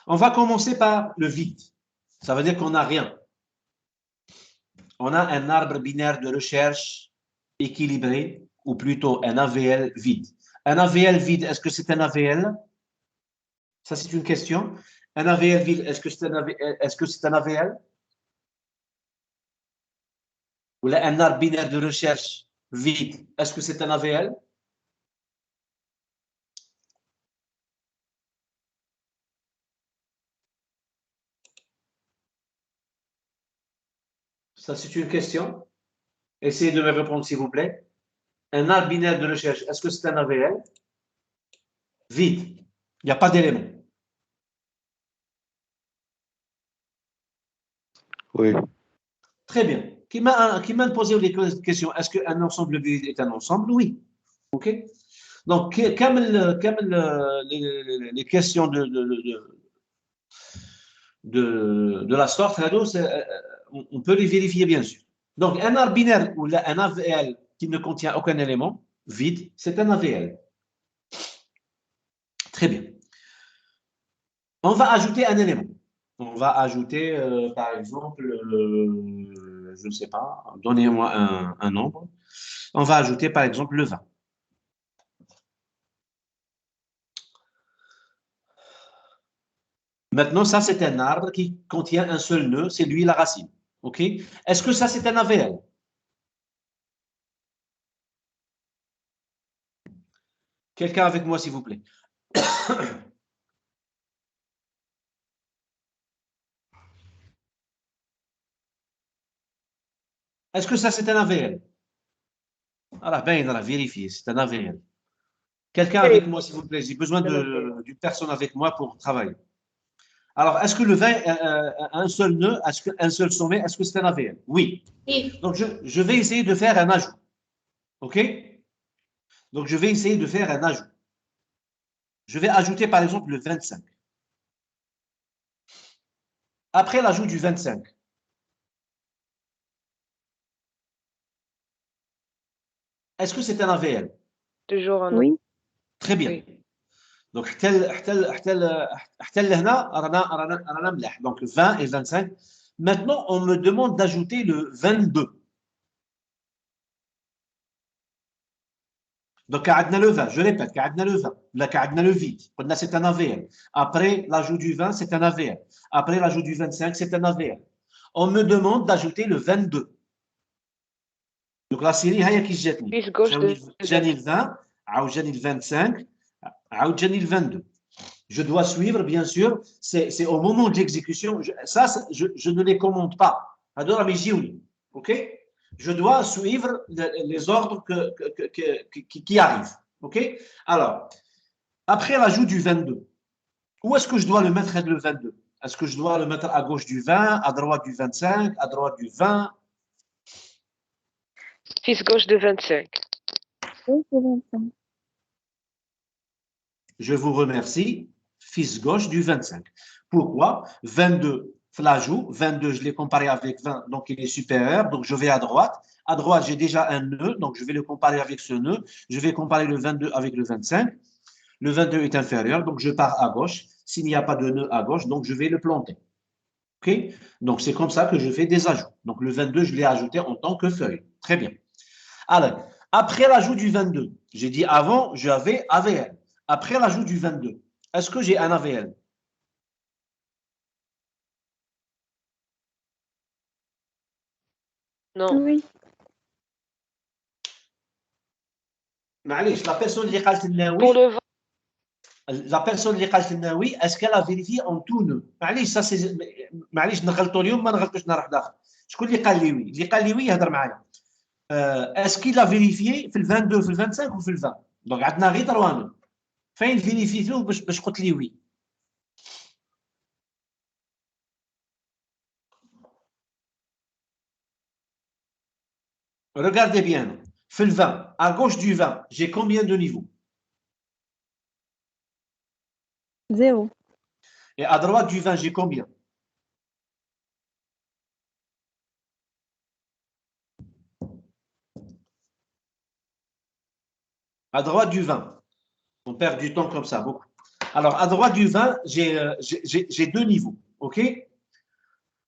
On va commencer par le vide. Ça veut dire qu'on n'a rien. On a un arbre binaire de recherche équilibré, ou plutôt un AVL vide. Un AVL vide, est-ce que c'est un AVL? Ça, c'est une question. Un AVL vide, est-ce que c'est un AVL? Ou là, un arbre binaire de recherche vide, est-ce que c'est un AVL? Ça, c'est une question. Essayez de me répondre, s'il vous plaît. Un arbre binaire de recherche, est-ce que c'est un AVL? Vide. Il n'y a pas d'élément. Oui. Très bien. Qui m'a posé les questions? Est-ce qu'un ensemble vide est un ensemble? Oui. OK. Donc, comme les questions de la sorte, on peut les vérifier, bien sûr. Donc, un arbre binaire ou un AVL qui ne contient aucun élément vide, c'est un AVL. Très bien. On va ajouter un élément. On va ajouter, par exemple, je ne sais pas, donnez-moi un nombre. On va ajouter, par exemple, le 20. Maintenant, ça, c'est un arbre qui contient un seul nœud, c'est lui la racine. OK? Est-ce que ça, c'est un AVL? Quelqu'un avec moi, s'il vous plaît. Est-ce que ça, c'est un AVL? Alors, ben, il a vérifié, c'est un AVL. Quelqu'un avec moi, s'il vous plaît. J'ai besoin d'une personne avec moi pour travailler. Alors, est-ce que le 20 a un seul nœud, un seul sommet, est-ce que c'est un AVL? Oui. Oui. Donc, je vais essayer de faire un ajout. OK? Donc, je vais essayer de faire un ajout. Je vais ajouter, par exemple, le 25. Après l'ajout du 25, est-ce que c'est un AVL? Toujours un nom. Oui. Très bien. Oui. Donc, donc 20 et 25. Maintenant, on me demande d'ajouter le 22. Donc, عندنا le 20. Je répète, عندنا le 20. Là, عندنا le vide. Là, c'est un AVL. Après l'ajout du 20, c'est un AVL. Après l'ajout du 25, c'est un AVL. On me demande d'ajouter le 22. Donc, la série, هي qui جاتني. Fils gauche de جاني le 20, عاوجاني le 25, عاوجاني le 22. Je dois suivre, bien sûr, c'est au moment de l'exécution. Ça, je ne les commande pas. OK? Je dois suivre les ordres qui arrivent. OK? Alors, après l'ajout du 22, où est-ce que je dois le mettre le 22? Est-ce que je dois le mettre à gauche du 20, à droite du 25, à droite du 20? Fils gauche de 25. Oui, c'est 25. Je vous remercie. Fils gauche du 25. Pourquoi? 22, l'ajout. 22, je l'ai comparé avec 20, donc il est supérieur. Donc je vais à droite. À droite, j'ai déjà un nœud, donc je vais le comparer avec ce nœud. Je vais comparer le 22 avec le 25. Le 22 est inférieur, donc je pars à gauche. S'il n'y a pas de nœud à gauche, donc je vais le planter. OK? Donc c'est comme ça que je fais des ajouts. Donc le 22, je l'ai ajouté en tant que feuille. Très bien. Alors, après l'ajout du 22, j'ai dit avant, j'avais AVL. Après l'ajout du 22, est-ce que j'ai un AVL? Non. Oui. معليش la personne اللي قالت لنا Pour oui, le 20, la personne اللي قالت لنا oui, est-ce qu'elle a vérifié en tout nœud؟ معليش ça c'est معليش نغلطوا اليوم ما نغلطوش نهار واحد اخر. شكون اللي قال لي oui؟ اللي قال لي oui يهضر معايا. Est-ce qu'il a vérifié في ال 22 في ال 25 ou في ال 20؟ دونك عندنا غير 3 nœuds. فين فيريفيتو باش قلت لي oui؟ Regardez bien. في le 20, à gauche du 20, j'ai combien de niveaux? 0. Et à droite du 20, j'ai combien? À droite du 20. On perd du temps comme ça, beaucoup. Alors, à droite du 20, j'ai deux niveaux. OK?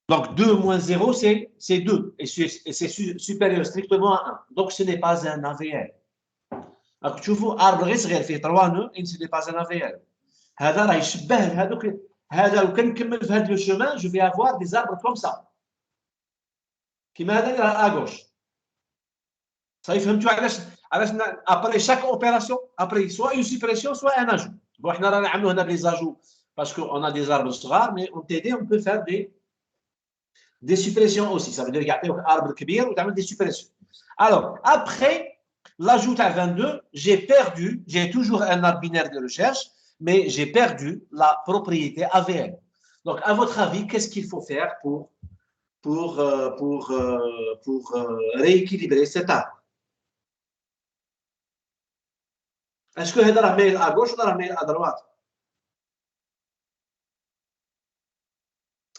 Donc, 2 moins 0, c'est 2. Et c'est supérieur strictement à 1. Donc, ce n'est pas un AVL. Alors, tu vois, arbre غير صغير فيه 3 nœuds et ce n'est pas un AVL. هذا راه يشبه لهذوك. هذا لو كان نكمل في هذا لو chemin, je vais avoir des arbres comme ça. كيما هذا اللي راه à gauche. صافي فهمتوا علاش après chaque opération, après soit une suppression, soit un ajout. Bon, احنا رانا نعملوا هنا des ajouts parce qu'on a des arbres صغار, mais en TD, on peut faire des suppressions aussi. Ça veut dire qu'il y a un arbre كبير وتعمل des suppressions. Alors, après l'ajout à 22, j'ai toujours un arbre binaire de recherche, mais j'ai perdu la propriété AVL. Donc, à votre avis, qu'est-ce qu'il faut faire pour rééquilibrer cet arbre? Est-ce que هذا راه مايل à gauche ou راه مايل à droite?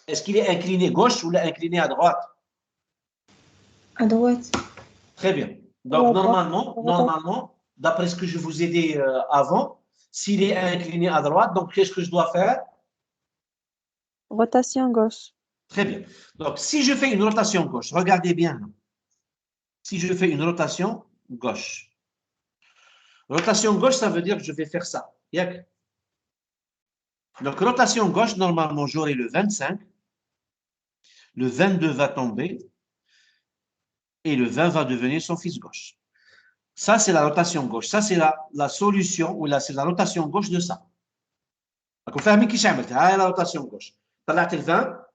Est-ce qu'il est incliné gauche ou incliné à droite? À droite. Très bien. Donc, normalement, d'après ce que je vous ai dit avant, s'il est incliné à droite, donc qu'est-ce que je dois faire? Rotation gauche. Très bien. Donc, si je fais une rotation gauche, regardez bien. Si je fais une rotation gauche. Rotation gauche, ça veut dire que je vais faire ça. Donc, rotation gauche, normalement, j'aurai le 25. Le 22 va tomber. Et le 20 va devenir son fils gauche. Ça, c'est la rotation gauche. Ça, c'est la solution, ou c'est la rotation gauche de ça. Donc, فاهمين كيش عملتها؟ هاي la rotation gauche. طلعت le 20,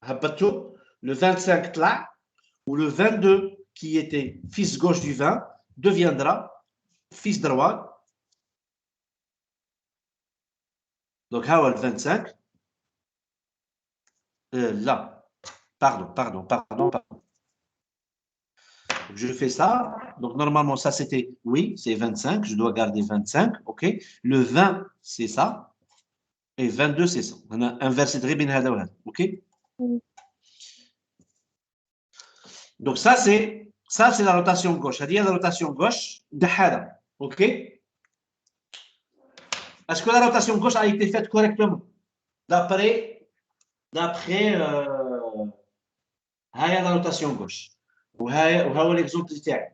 هبطته, le 25 طلع, ou le 22 qui était fils gauche du 20 deviendra fils droit. Donc, ها هو le 25. Là. Pardon. Donc, je fais ça. Donc, normalement, ça, c'était, oui, c'est 25. Je dois garder 25. OK. Le 20, c'est ça. Et 22, c'est ça. On a inversé de Ribin Hada. OK. Donc, ça, c'est la rotation gauche. C'est-à-dire la rotation gauche de Hada. OK. Est-ce que la rotation gauche a été faite correctement? D'après la rotation gauche. وهو l'exemple تاعي.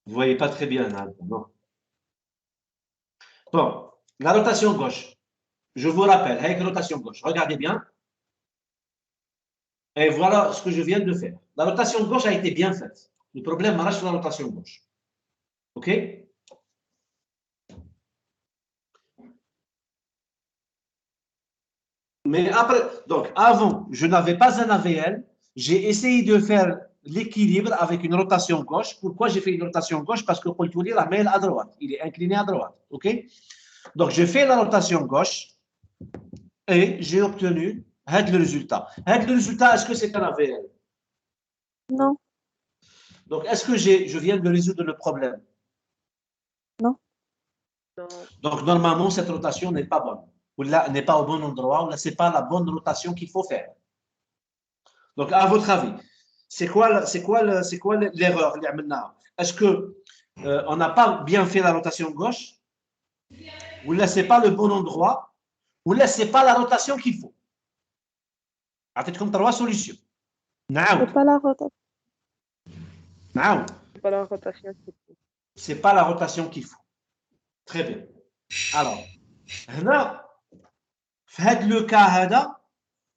Vous ne voyez pas très bien là, non? Bon, la rotation gauche. Je vous rappelle, avec rotation gauche, regardez bien. Et voilà ce que je viens de faire. La rotation gauche a été bien faite. Le problème marche sur la rotation gauche. OK? Mais après, donc avant, je n'avais pas un AVL. J'ai essayé de faire l'équilibre avec une rotation gauche. Pourquoi j'ai fait une rotation gauche? Parce que Poultouri la mêle à droite. Il est incliné à droite. OK? Donc, je fais la rotation gauche et j'ai obtenu le résultat. Le résultat, est-ce que c'est un AVL? Non. Donc, est-ce que je viens de résoudre le problème? Non. Donc, normalement, cette rotation n'est pas bonne. Ou là, n'est pas au bon endroit, ou là, ce n'est pas la bonne rotation qu'il faut faire. Donc, à votre avis, c'est quoi l'erreur? Est-ce qu'on n'a pas bien fait la rotation gauche? Ou là, ce n'est pas le bon endroit? Ou là, ce n'est pas la rotation qu'il faut? أعطيتكم 3 solutions. C'est pas la rotation. C'est pas la rotation qu'il faut. C'est pas la rotation qu'il faut. Très bien. Alors, هنا في هذا le cas هذا,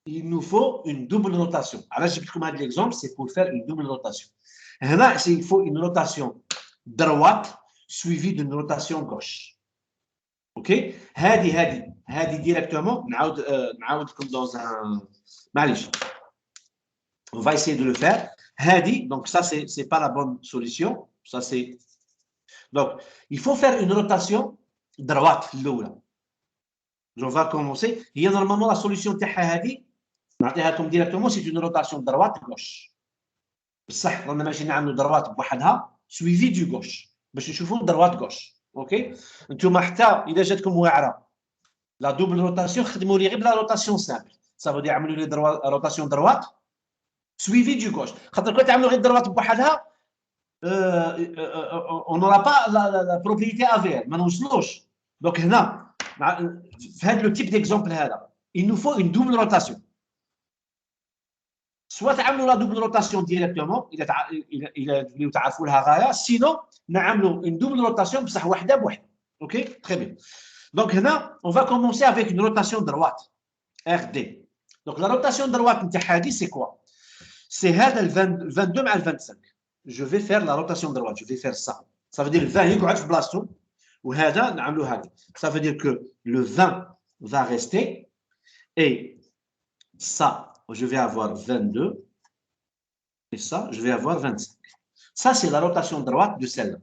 il nous faut une double rotation. Alors, j'ai pris comme l'exemple, c'est pour faire une double rotation. هنا, il faut une rotation droite suivie d'une rotation gauche. OK? هذه directement, نعاودكم dans un معليش. On va essayer de le faire. Hadi, donc ça, c'est pas la bonne solution. Ça, c'est... Donc, il faut faire une rotation droite, l'eau. On va commencer. Il y a normalement la solution تاعها هذه نعطيها لكم directement, c'est une rotation droite gauche. بصح رانا ماشي نعملوا دروات بوحدها سويفي دو غوش باش نشوفوا دروات غوش. اوكي انتم حتى اذا جاتكم واعره لا دوبل روتاسيون خدموا لي غير بلا روتاسيون سامبل. سافو دي عملوا لي روتاسيون دروات سويفي دو غوش. خاطر كون تعملوا غير دروات بوحدها اون نورا با لا بروبريتي افير ما نوصلوش. دونك هنا في هذا لو تيب ديكزومبل هذا il nous faut une double rotation. Soit تعملوا لا دوبل روتاسيون ديريكتومون الى توليو تعرفوا لها غايه، سينو نعملوا une double rotation بصح وحده بوحده. اوكي très bien. Donc هنا on va commencer avec une rotation droite RD. Donc la rotation droite نتاع هذه c'est quoi? C'est هذا ال 22 مع ال 25. Je vais faire la rotation droite, je vais faire ça. Ça veut dire le 20 يقعد في بلاصتو وهذا نعملوا هذا. Ça veut dire que le 20 va rester et ça je vais avoir 22 et ça je vais avoir 25. Ça c'est la rotation droite de celle-là.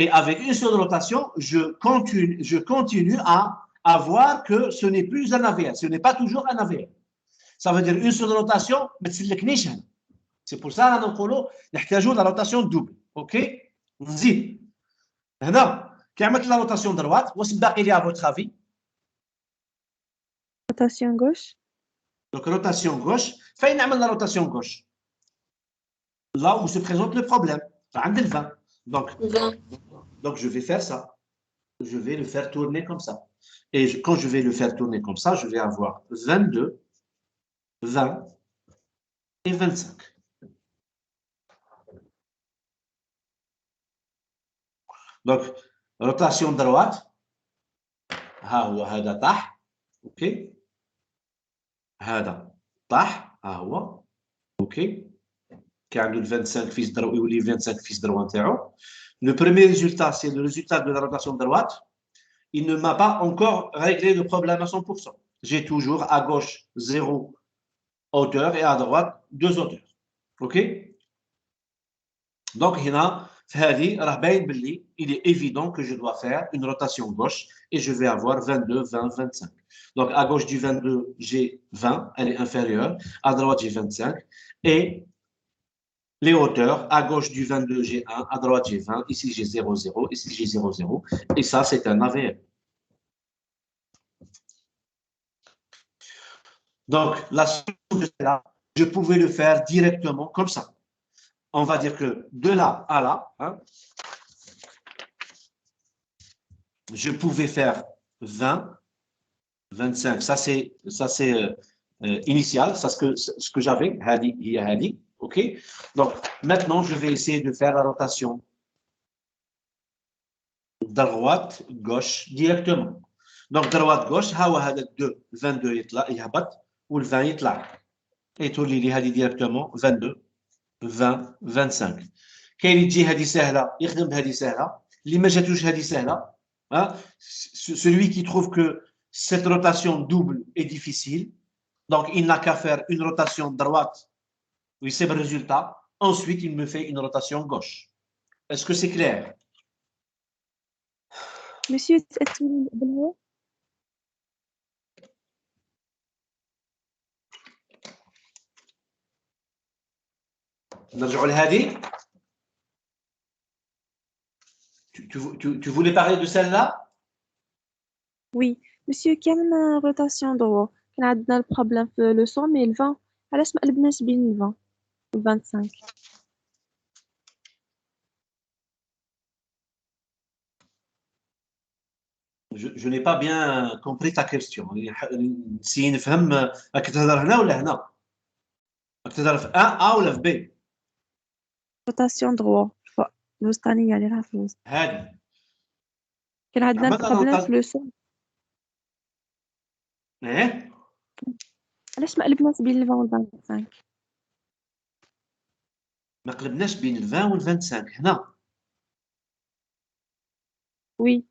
Et avec une seule rotation, je continue à avoir que ce n'est plus un AVR, ce n'est pas toujours un AVR. Ça veut dire une seule rotation, mais c'est pour ça que nous avons la rotation double. OK? نزيد. هنا كي عملت la rotation droite, واش باقي لي à votre avis? Rotation gauche. Donc rotation gauche, فين نعمل la rotation gauche? Là où se présente le problème. عند ال 20. Donc je vais faire ça. Je vais le faire tourner comme ça. Et quand je vais le faire tourner comme ça, je vais avoir 22, 20 et 25. Donc, rotation droite. ها هو هذا طاح. اوكي. هذا طاح. ها هو. اوكي. كي عنده 25 فيس درو يولي 25 فيس درو نتاعو. Le premier résultat, c'est le résultat de la rotation droite. Il ne m'a pas encore réglé le problème à 100%. J'ai toujours à gauche 0 hauteur et à droite 2 hauteurs. OK? Donc, هنا في هذه راه باين باللي il est évident que je dois faire une rotation gauche et je vais avoir 22, 20, 25. Donc, à gauche du 22, j'ai 20, elle est inférieure. À droite, j'ai 25. Et les hauteurs, à gauche du 22, j'ai 1, à droite, j'ai 20, ici, j'ai 0, 0, ici, j'ai 0, 0, et ça, c'est un AVR. Donc, la solution de là, je pouvais le faire directement comme ça. On va dire que de là à là, hein, je pouvais faire 20, 25, ça c'est initial, ça ce que j'avais, Hadi, Hadi. OK? Donc, maintenant, je vais essayer de faire la rotation droite, gauche directement. Donc, droite, gauche, ها هو هذا 2, 22 يطلع يهبط وال 20 يطلع. Et تولي لي هذه directement 22, 20, 25. كاين اللي تجي هذه سهلة يخدم بهذه سهلة، اللي ما جاتوش هذه سهلة. Hein? Celui qui trouve que cette rotation double est difficile, donc il n'a qu'à faire une rotation droite. Oui, c'est le résultat. Ensuite, il me fait une rotation gauche. Est-ce que c'est clair? Monsieur, est-ce que نرجعوا لهذه. Tu voulais parler de celle-là? Oui. Monsieur, كان rotation droit. كان عندنا البروبليم في لو son mais le 20 علاش ما قلبناش بين le 20 و 25. Je n'ai pas bien compris ta question. نسي نفهم راك تهضر هنا ولا هنا؟ راك تهضر في A ولا في B؟ rotation droit. الوسطانية اللي راها في الوسط. هذه. كان عندنا البروبليم في لو son. ايه؟ علاش ما قلبناش بين le 20 و 25؟ ما قلبناش بين ال 20 وال 25 هنا. Oui.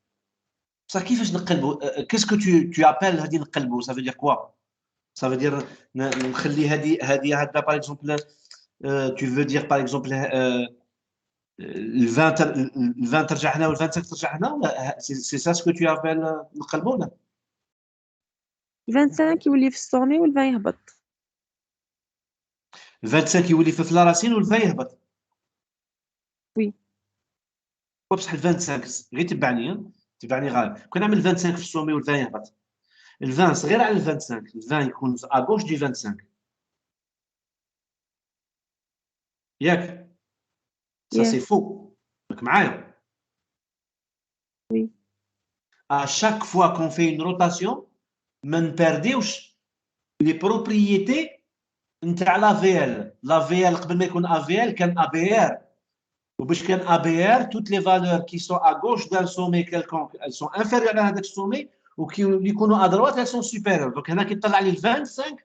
بصح كيفاش نقلبوا؟ qu'est-ce que tu appelles هذه نقلبوا؟ ça veut dire quoi? ça veut dire نخلي هذه عندنا par exemple tu veux dire par exemple 20 ترجع هنا وال25 ترجع هنا ولا سي سا سكو تو ابل نقلبوا ولا 25 يولي في السومي وال20 يهبط. 25 يولي في لا راسين وال20 يهبط. وي بصح 25 غير تبعني غالي كون نعمل 25 في السومي وال20 يهبط. ال20 صغير على ال25 ال20 يكون à gauche du 25 ياك ça c'est faux راك معايا. وي à chaque fois qu'on fait une rotation ما نبرديوش les propriétés نتاع لا في ال. لا في ال قبل ما يكون ا في ال كان ا بي ار وباش كان ا بي ار toutes les valeurs qui sont à gauche d'un sommet quelconque elles sont inférieures à هذاك السومي وكي يكونوا à droite elles sont supérieures. دونك هنا كي طلع لي 25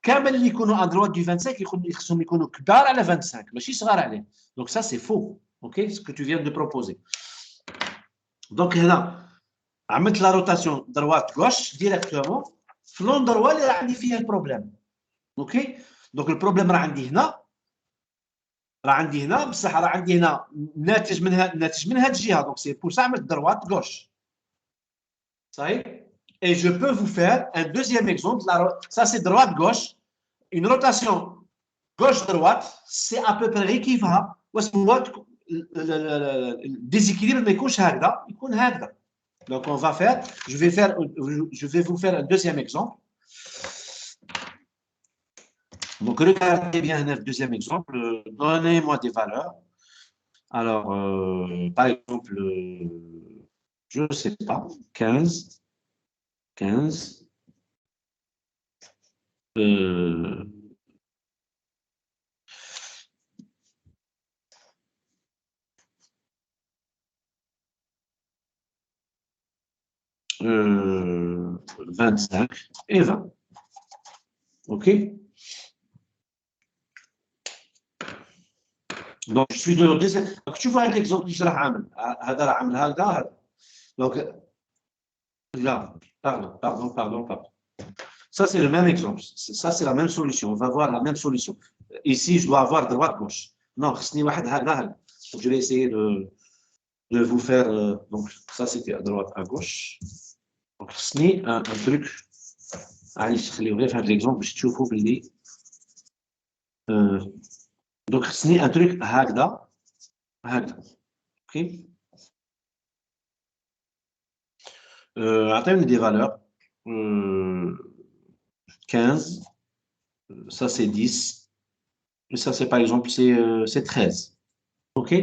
كامل اللي يكونوا à droite du 25 خصهم يكونوا كبار على 25 ماشي صغار عليه. دونك ça c'est faux. OK ce que tu viens de proposer. دونك هنا عملت لا روتاسيون دروات غوش ديريكتومون في لوندروا اللي راه عندي فيها البروبليم. اوكي دونك البروبليم راه عندي هنا بصح راه عندي هنا ناتج من هذه الجهه. دونك سي بور سا عملت دروات غوش صحيح. et je peux vous faire un deuxième exemple. Ça c'est droite gauche, une rotation gauche droite, c'est à peu près équivalent. الديزيكيليبر ما يكونش هكذا يكون هكذا. Donc on va faire, je vais vous faire un deuxième exemple. Donc regardez bien le deuxième exemple. Donnez-moi des valeurs. Alors par exemple, je ne sais pas, 15. Euh, 25 et 20. OK. Donc, je suis de deuxième. Donc, tu vois l'exemple que je vais faire. Donc, là, pardon. Ça, c'est le même exemple. Ça, c'est la même solution. On va voir la même solution. Ici, je dois avoir droite-gauche. Non, je vais essayer de vous faire. Donc, ça, c'était à droite, à gauche. Donc, c'est un truc. Allez, je vais faire l'exemple. Je te trouve l'idée. Donc, c'est un truc هكذا. OK. Atteignez des valeurs. 15. Ça, c'est 10. Et ça, c'est par exemple, c'est 13. OK.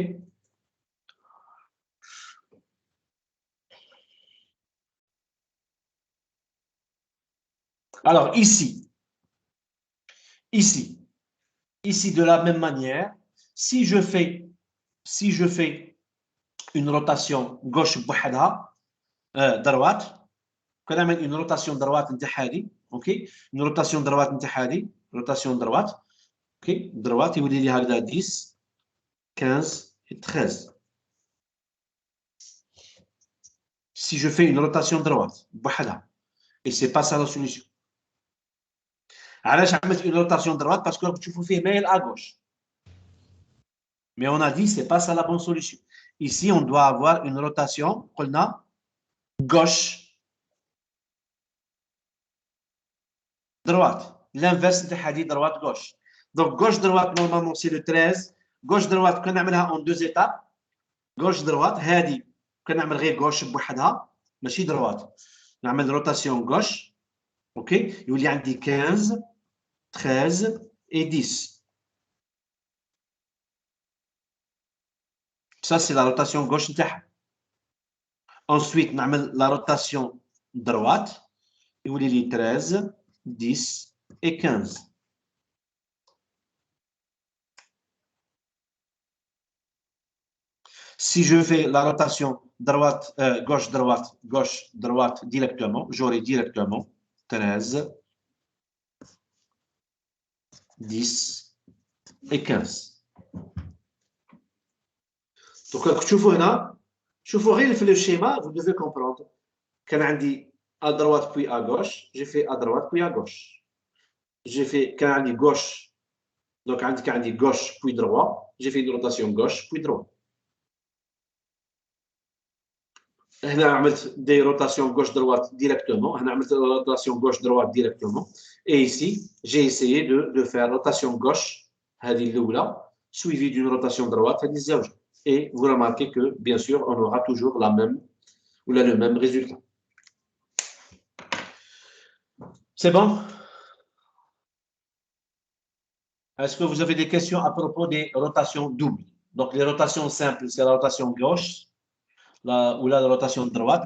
Alors, ici, de la même manière, si je fais une rotation gauche بوحدها droite, quand on une rotation droite انتحادي, OK, une rotation droite انتحادي, rotation droite, OK, droite يولي لي هكذا 10, 15 et 13. Si je fais une rotation droite بوحدها, et c'est pas ça la solution. علاش عملت une rotation droite parce que تشوفوا فيه مايل à gauche. Mais on a dit c'est pas ça la bonne solution. Ici on doit avoir une rotation قلنا gauche droite. L'inverse انتحادي droite gauche. Donc gauche droite normalement c'est le 13. Gauche droite كنعملها en deux étapes. Gauche droite هذه كنعمل غير gauche بوحدها ماشي droite. نعمل rotation gauche. OK يولي عندي 15 13 et 10. Ça, c'est la rotation gauche. Ensuite, on a la rotation droite. Il y a 13, 10 et 15. Si je fais la rotation droite, gauche-droite directement, j'aurai directement 13, 10 et 15. Donc, le schéma, vous devez comprendre. Quand on dit à droite puis à gauche, j'ai fait à droite puis à gauche. J'ai fait quand on dit gauche, donc quand on dit gauche puis droit, j'ai fait une rotation gauche puis droit. هنا عملت des rotations gauche-droite directement. هنا عملت rotation gauche-droite directement. Et ici, j'ai essayé de faire rotation gauche, هذه الأولى, suivie d'une rotation droite, هذه الزوجة. Et vous remarquez que, bien sûr, on aura toujours la même, ou là, le même résultat. C'est bon? Est-ce que vous avez des questions à propos des rotations doubles? Donc, les rotations simples, c'est la rotation gauche, ou la rotation droite,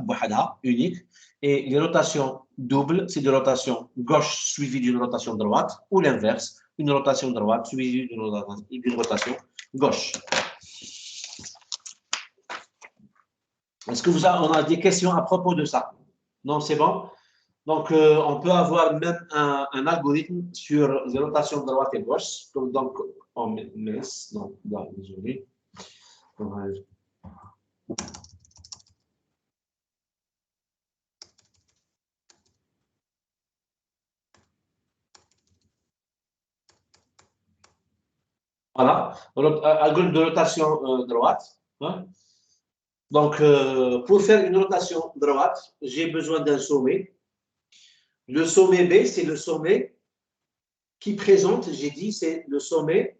unique. Et les rotations doubles, c'est des rotations gauche suivies d'une rotation droite, ou l'inverse, une rotation droite suivie d'une rotation gauche. Est-ce que on a des questions à propos de ça? Non, c'est bon? Donc, on peut avoir même un algorithme sur les rotations droite et gauche. Donc, on met, non, là, désolé. Voilà, algorithme de rotation droite. Hein? Donc, pour faire une rotation droite, j'ai besoin d'un sommet. Le sommet B, c'est le sommet qui présente, j'ai dit, c'est le sommet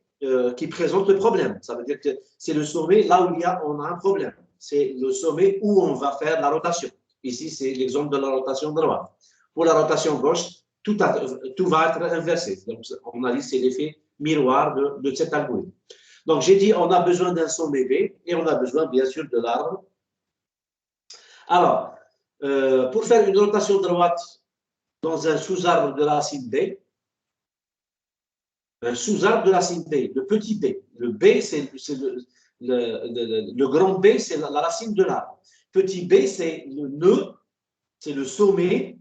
qui présente le problème. Ça veut dire que c'est le sommet là où on a un problème. C'est le sommet où on va faire la rotation. Ici, c'est l'exemple de la rotation droite. Pour la rotation gauche, tout va être inversé. Donc, on a dit c'est l'effet miroir de cet algorithme. Donc, j'ai dit on a besoin d'un sommet B et on a besoin, bien sûr, de l'arbre. Alors, pour faire une rotation droite dans un sous-arbre de la racine B, un sous-arbre de la racine B, le petit b. Le B, c'est le grand B, c'est la racine de l'arbre. Petit b, c'est le nœud, c'est le sommet,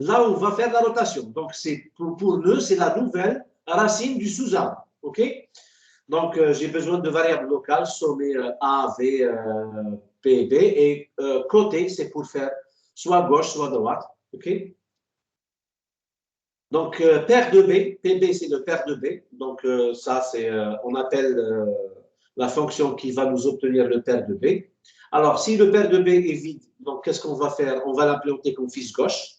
là où on va faire la rotation. Donc, pour nœud, c'est la nouvelle racine du sous-arbre. OK? Donc, j'ai besoin de variables locales, sommet A, V, P, B, et côté, c'est pour faire soit gauche, soit droite. OK? Donc, paire de B, PB, c'est le paire de B. Donc, ça, c'est, on appelle la fonction qui va nous obtenir le paire de B. Alors, si le paire de B est vide, donc qu'est-ce qu'on va faire? On va l'implémenter comme fils gauche.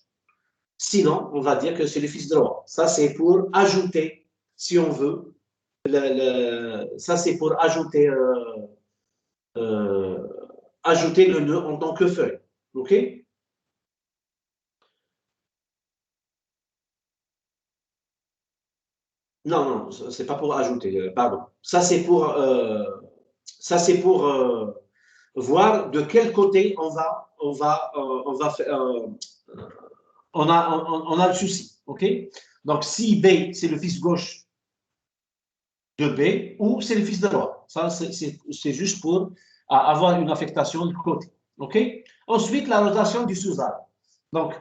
Sinon, on va dire que c'est le fils droit. Ça, c'est pour ajouter, si on veut, ça, c'est pour ajouter, ajouter le nœud en tant que feuille. OK? Non, non, c'est pas pour ajouter, pardon. Ça, c'est pour voir de quel côté on a le souci, ok? Donc, si B, c'est le fils gauche de B, ou c'est le fils droit. Ça, c'est juste pour avoir une affectation de côté, ok? Ensuite, la rotation du sous-arbre. Donc,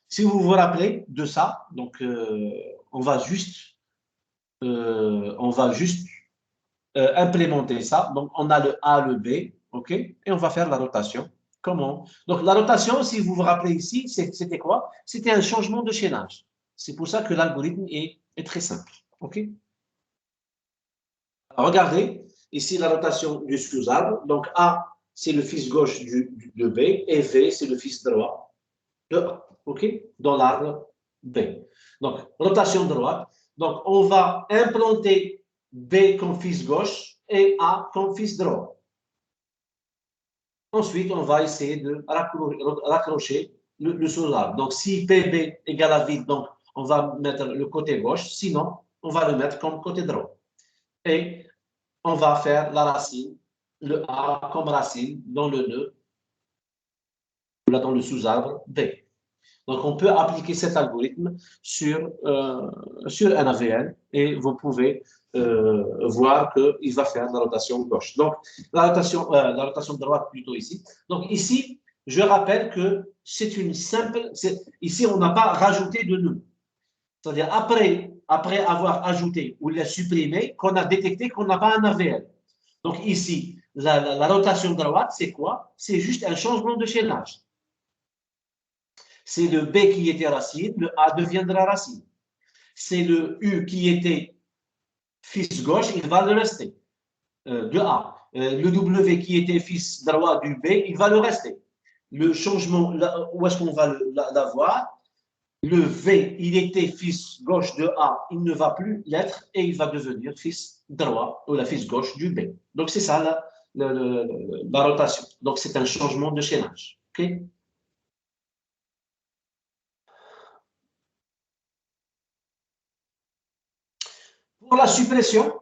si vous vous rappelez de ça, donc, on va juste implémenter ça. Donc, on a le A, le B, OK? Et on va faire la rotation. Comment? Donc, la rotation, si vous vous rappelez ici, c'était quoi? C'était un changement de chaînage. C'est pour ça que l'algorithme est très simple. OK? Alors, regardez, ici, la rotation du sous-arbre. Donc, A, c'est le fils gauche de B, et V, c'est le fils droit de A. OK? Dans l'arbre B. Donc, rotation droite. Donc, on va implanter B comme fils gauche et A comme fils droit. Ensuite, on va essayer de raccrocher le sous-arbre. Donc, si PB égale à vide, donc on va mettre le côté gauche, sinon, on va le mettre comme côté droit. Et on va faire la racine, le A comme racine dans le nœud, là dans le sous-arbre B. Donc, on peut appliquer cet algorithme sur un AVN et vous pouvez voir qu'il va faire la rotation gauche. Donc, la rotation droite plutôt ici. Donc, ici, je rappelle que c'est une simple... Ici, on n'a pas rajouté de nœud. C'est-à-dire, après avoir ajouté ou l'a supprimé, qu'on a détecté qu'on n'a pas un AVN. Donc, ici, la rotation droite, c'est quoi? C'est juste un changement de chaînage. C'est le B qui était racine, le A deviendra racine. C'est le U qui était fils gauche, il va le rester, de A. Le W qui était fils droit du B, il va le rester. le changement, où est-ce qu'on va l'avoir? Le V, il était fils gauche de A, il ne va plus l'être et il va devenir fils droit ou la fils gauche du B. Donc, c'est ça la rotation. Donc, c'est un changement de chaînage. Okay? Pour la suppression,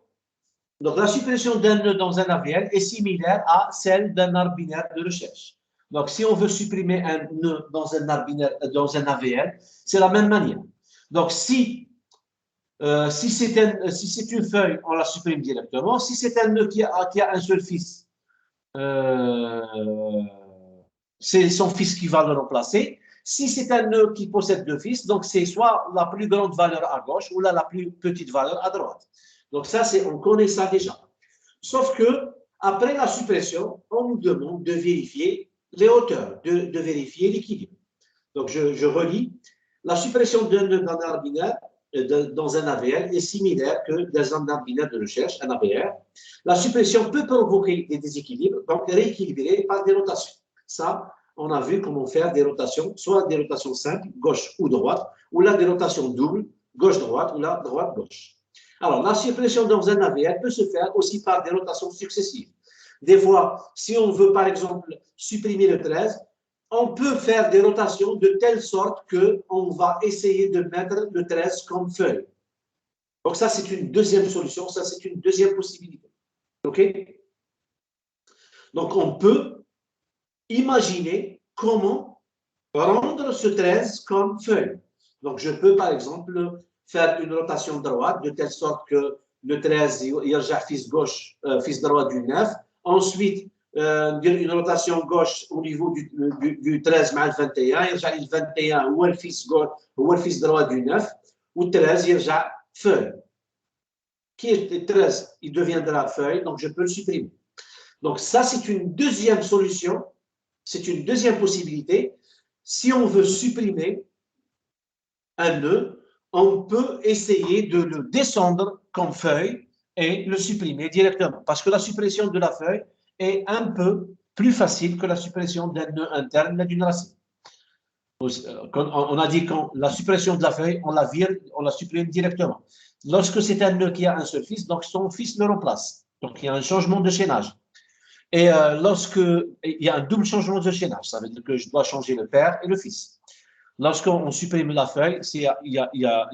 donc la suppression d'un nœud dans un AVL est similaire à celle d'un arbre binaire de recherche. Donc, si on veut supprimer un nœud dans un arbre binaire, dans un AVL, c'est la même manière. Donc, si c'est une feuille, on la supprime directement. Si c'est un nœud qui a un seul fils, c'est son fils qui va le remplacer. Si c'est un nœud qui possède deux fils, donc c'est soit la plus grande valeur à gauche ou la plus petite valeur à droite. Donc ça, on connaît ça déjà. Sauf que après la suppression, on nous demande de vérifier les hauteurs, de vérifier l'équilibre. Donc je relis. La suppression d'un nœud dans un arbre binaire dans un AVL est similaire que dans un arbre binaire de recherche, un AVR. La suppression peut provoquer des déséquilibres, donc rééquilibrer par des rotations. Ça, on a vu comment faire des rotations, soit des rotations simples, gauche ou droite, ou là des rotations doubles, gauche-droite ou là droite-gauche. Alors, la suppression dans un AVL peut se faire aussi par des rotations successives. Des fois, si on veut par exemple supprimer le 13, on peut faire des rotations de telle sorte qu'on va essayer de mettre le 13 comme feuille. Donc ça, c'est une deuxième solution, ça, c'est une deuxième possibilité. OK? Donc, on peut imaginer comment rendre ce 13 comme feuille. Donc, je peux, par exemple, faire une rotation droite de telle sorte que le 13, il y a fils gauche, fils droit du 9. Ensuite, une rotation gauche au niveau du 13 مع 21 يرجع لي 21 هو الفيس هو الفيس droit du 9 و 13 يرجع feuille. Qui est 13, il deviendra feuille, donc je peux le supprimer. Donc ça, c'est une deuxième solution, c'est une deuxième possibilité. Si on veut supprimer un nœud, on peut essayer de le descendre comme feuille et le supprimer directement. Parce que la suppression de la feuille est un peu plus facile que la suppression d'un nœud interne d'une racine. On a dit que la suppression de la feuille, on la supprime directement. Lorsque c'est un nœud qui a un seul fils, donc son fils le remplace. Donc il y a un changement de chaînage. Et lorsqu'il y a un double changement de chaînage, ça veut dire que je dois changer le père et le fils. Lorsqu'on supprime la feuille, il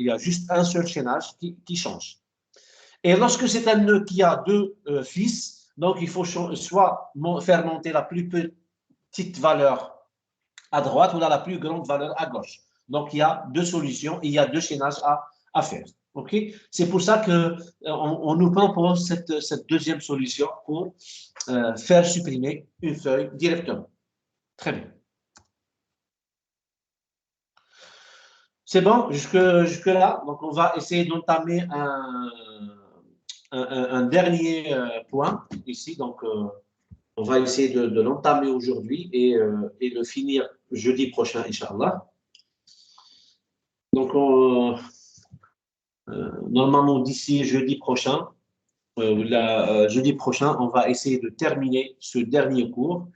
y a juste un seul chaînage qui change. Et lorsque c'est un nœud qui a deux fils, donc il faut soit faire monter la plus petite valeur à droite ou la plus grande valeur à gauche. Donc il y a deux solutions, il y a deux chaînages à faire. Okay? C'est pour ça qu'on nous propose cette deuxième solution pour faire supprimer une feuille directement. Très bien. C'est bon, jusque-là. Donc, on va essayer d'entamer un dernier point ici. Donc, on va essayer de l'entamer aujourd'hui et le finir jeudi prochain, Inch'Allah. Donc, normalement, d'ici jeudi prochain, on va essayer de terminer ce dernier cours.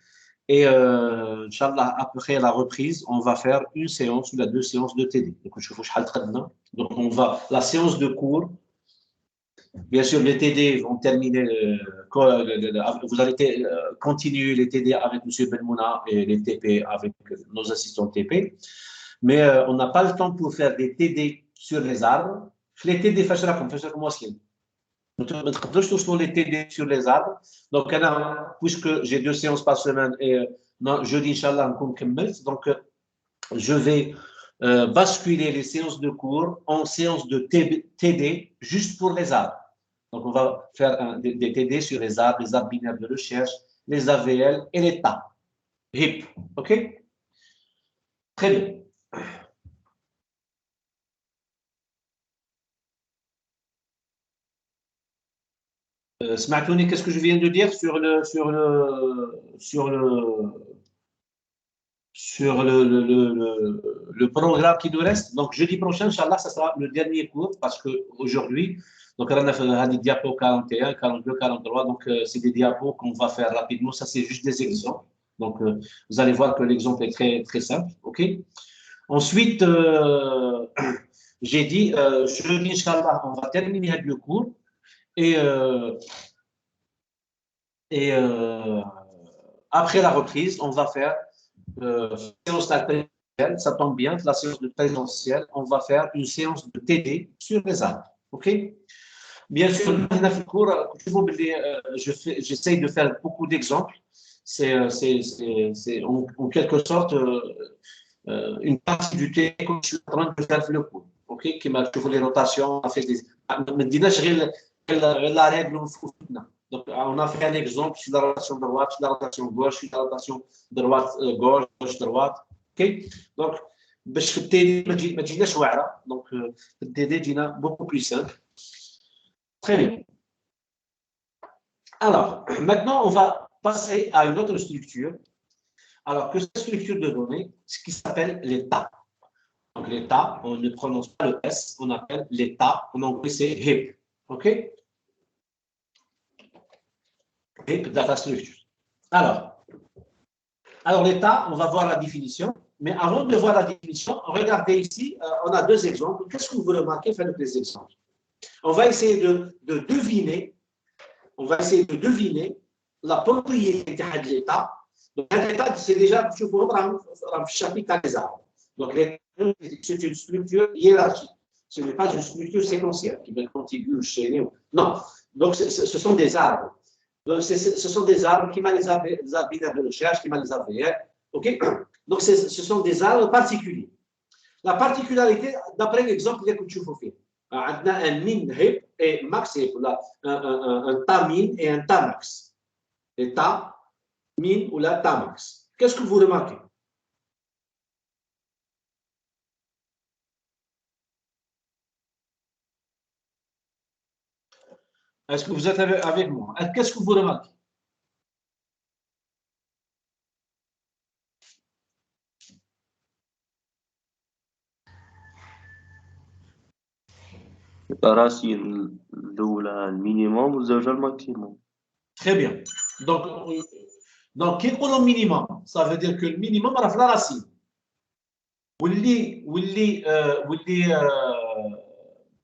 Et Inch'Allah, après la reprise, on va faire une séance ou deux séances de TD. Donc, on va, la séance de cours, bien sûr, les TD vont terminer, vous allez continuer les TD avec M. Benmouna et les TP avec nos assistants TP. Mais on n'a pas le temps pour faire des TD sur les arbres. Les TD, les TD sur les arbres. Donc, puisque j'ai 2 séances par semaine et jeudi, Inch'Allah, donc je vais basculer les séances de cours en séances de TD juste pour les arbres. Donc, on va faire des TD sur les arbres binaires de recherche, les AVL et les tas. HIP. OK? Très bien. Smakouni, qu'est-ce que je viens de dire sur le programme qui nous reste? Donc, jeudi prochain, Inch'Allah, ça sera le dernier cours parce qu'aujourd'hui, donc, on a fait des diapos 41, 42, 43. Donc, c'est des diapos qu'on va faire rapidement. Ça, c'est juste des exemples. Donc, vous allez voir que l'exemple est très, très simple. OK? Ensuite, j'ai dit, jeudi, Inch'Allah, on va terminer le cours. Et, après la reprise, on va faire séance présentielle. Ça tombe bien, la séance de présentiel. On va faire une séance de TD sur les arbres. OK? Bien sûr, dans le cours, j'essaye de faire beaucoup d'exemples. C'est en quelque sorte une partie du thé que je suis en train de faire le cours. OK? Qui m'a fait les rotations, on a fait des. La règle. Donc, on a fait un exemple sur la rotation droite, sur la rotation gauche, sur la rotation droite-gauche, gauche-droite. OK? Donc, باش في التالي ما تجيناش واعره. Donc, في التالي تجينا beaucoup plus simple. Très bien. Alors, maintenant, on va passer à une autre structure. Alors, que cette structure de données, ce qui s'appelle l'état. Donc, l'état, on ne prononce pas le S, on appelle l'état. En anglais, c'est HIP. OK? HIP data structure. Alors l'état, on va voir la définition. Mais avant de voir la définition, regardez ici, on a deux exemples. Qu'est-ce que vous remarquez? Faites les exemples. On va essayer de deviner. On va essayer de deviner la propriété de l'état. Donc, l'état, c'est déjà, je vous reprends, un chapitre des arbres. Donc, c'est une structure hiérarchique. Ce n'est pas une structure séquentielle qui va être contiguë chez nous. Non. Donc, ce sont des arbres. Donc, ce sont des arbres qui m'a les binaires de recherche, qui m'a les AVR. OK? Donc, ce sont des arbres particuliers. La particularité, d'après l'exemple que tu vous fais, on a un min hip et max hip, un ta min et un ta max. Et ta min ou la ta max. Qu'est-ce que vous remarquez? Est-ce que vous êtes avec moi? Qu'est-ce que vous remarquez? الراسين الأولى المينيموم والزوجة الماكسيموم. Très bien. Donc, qui est le minimum? Ça veut dire que le minimum, c'est la racine.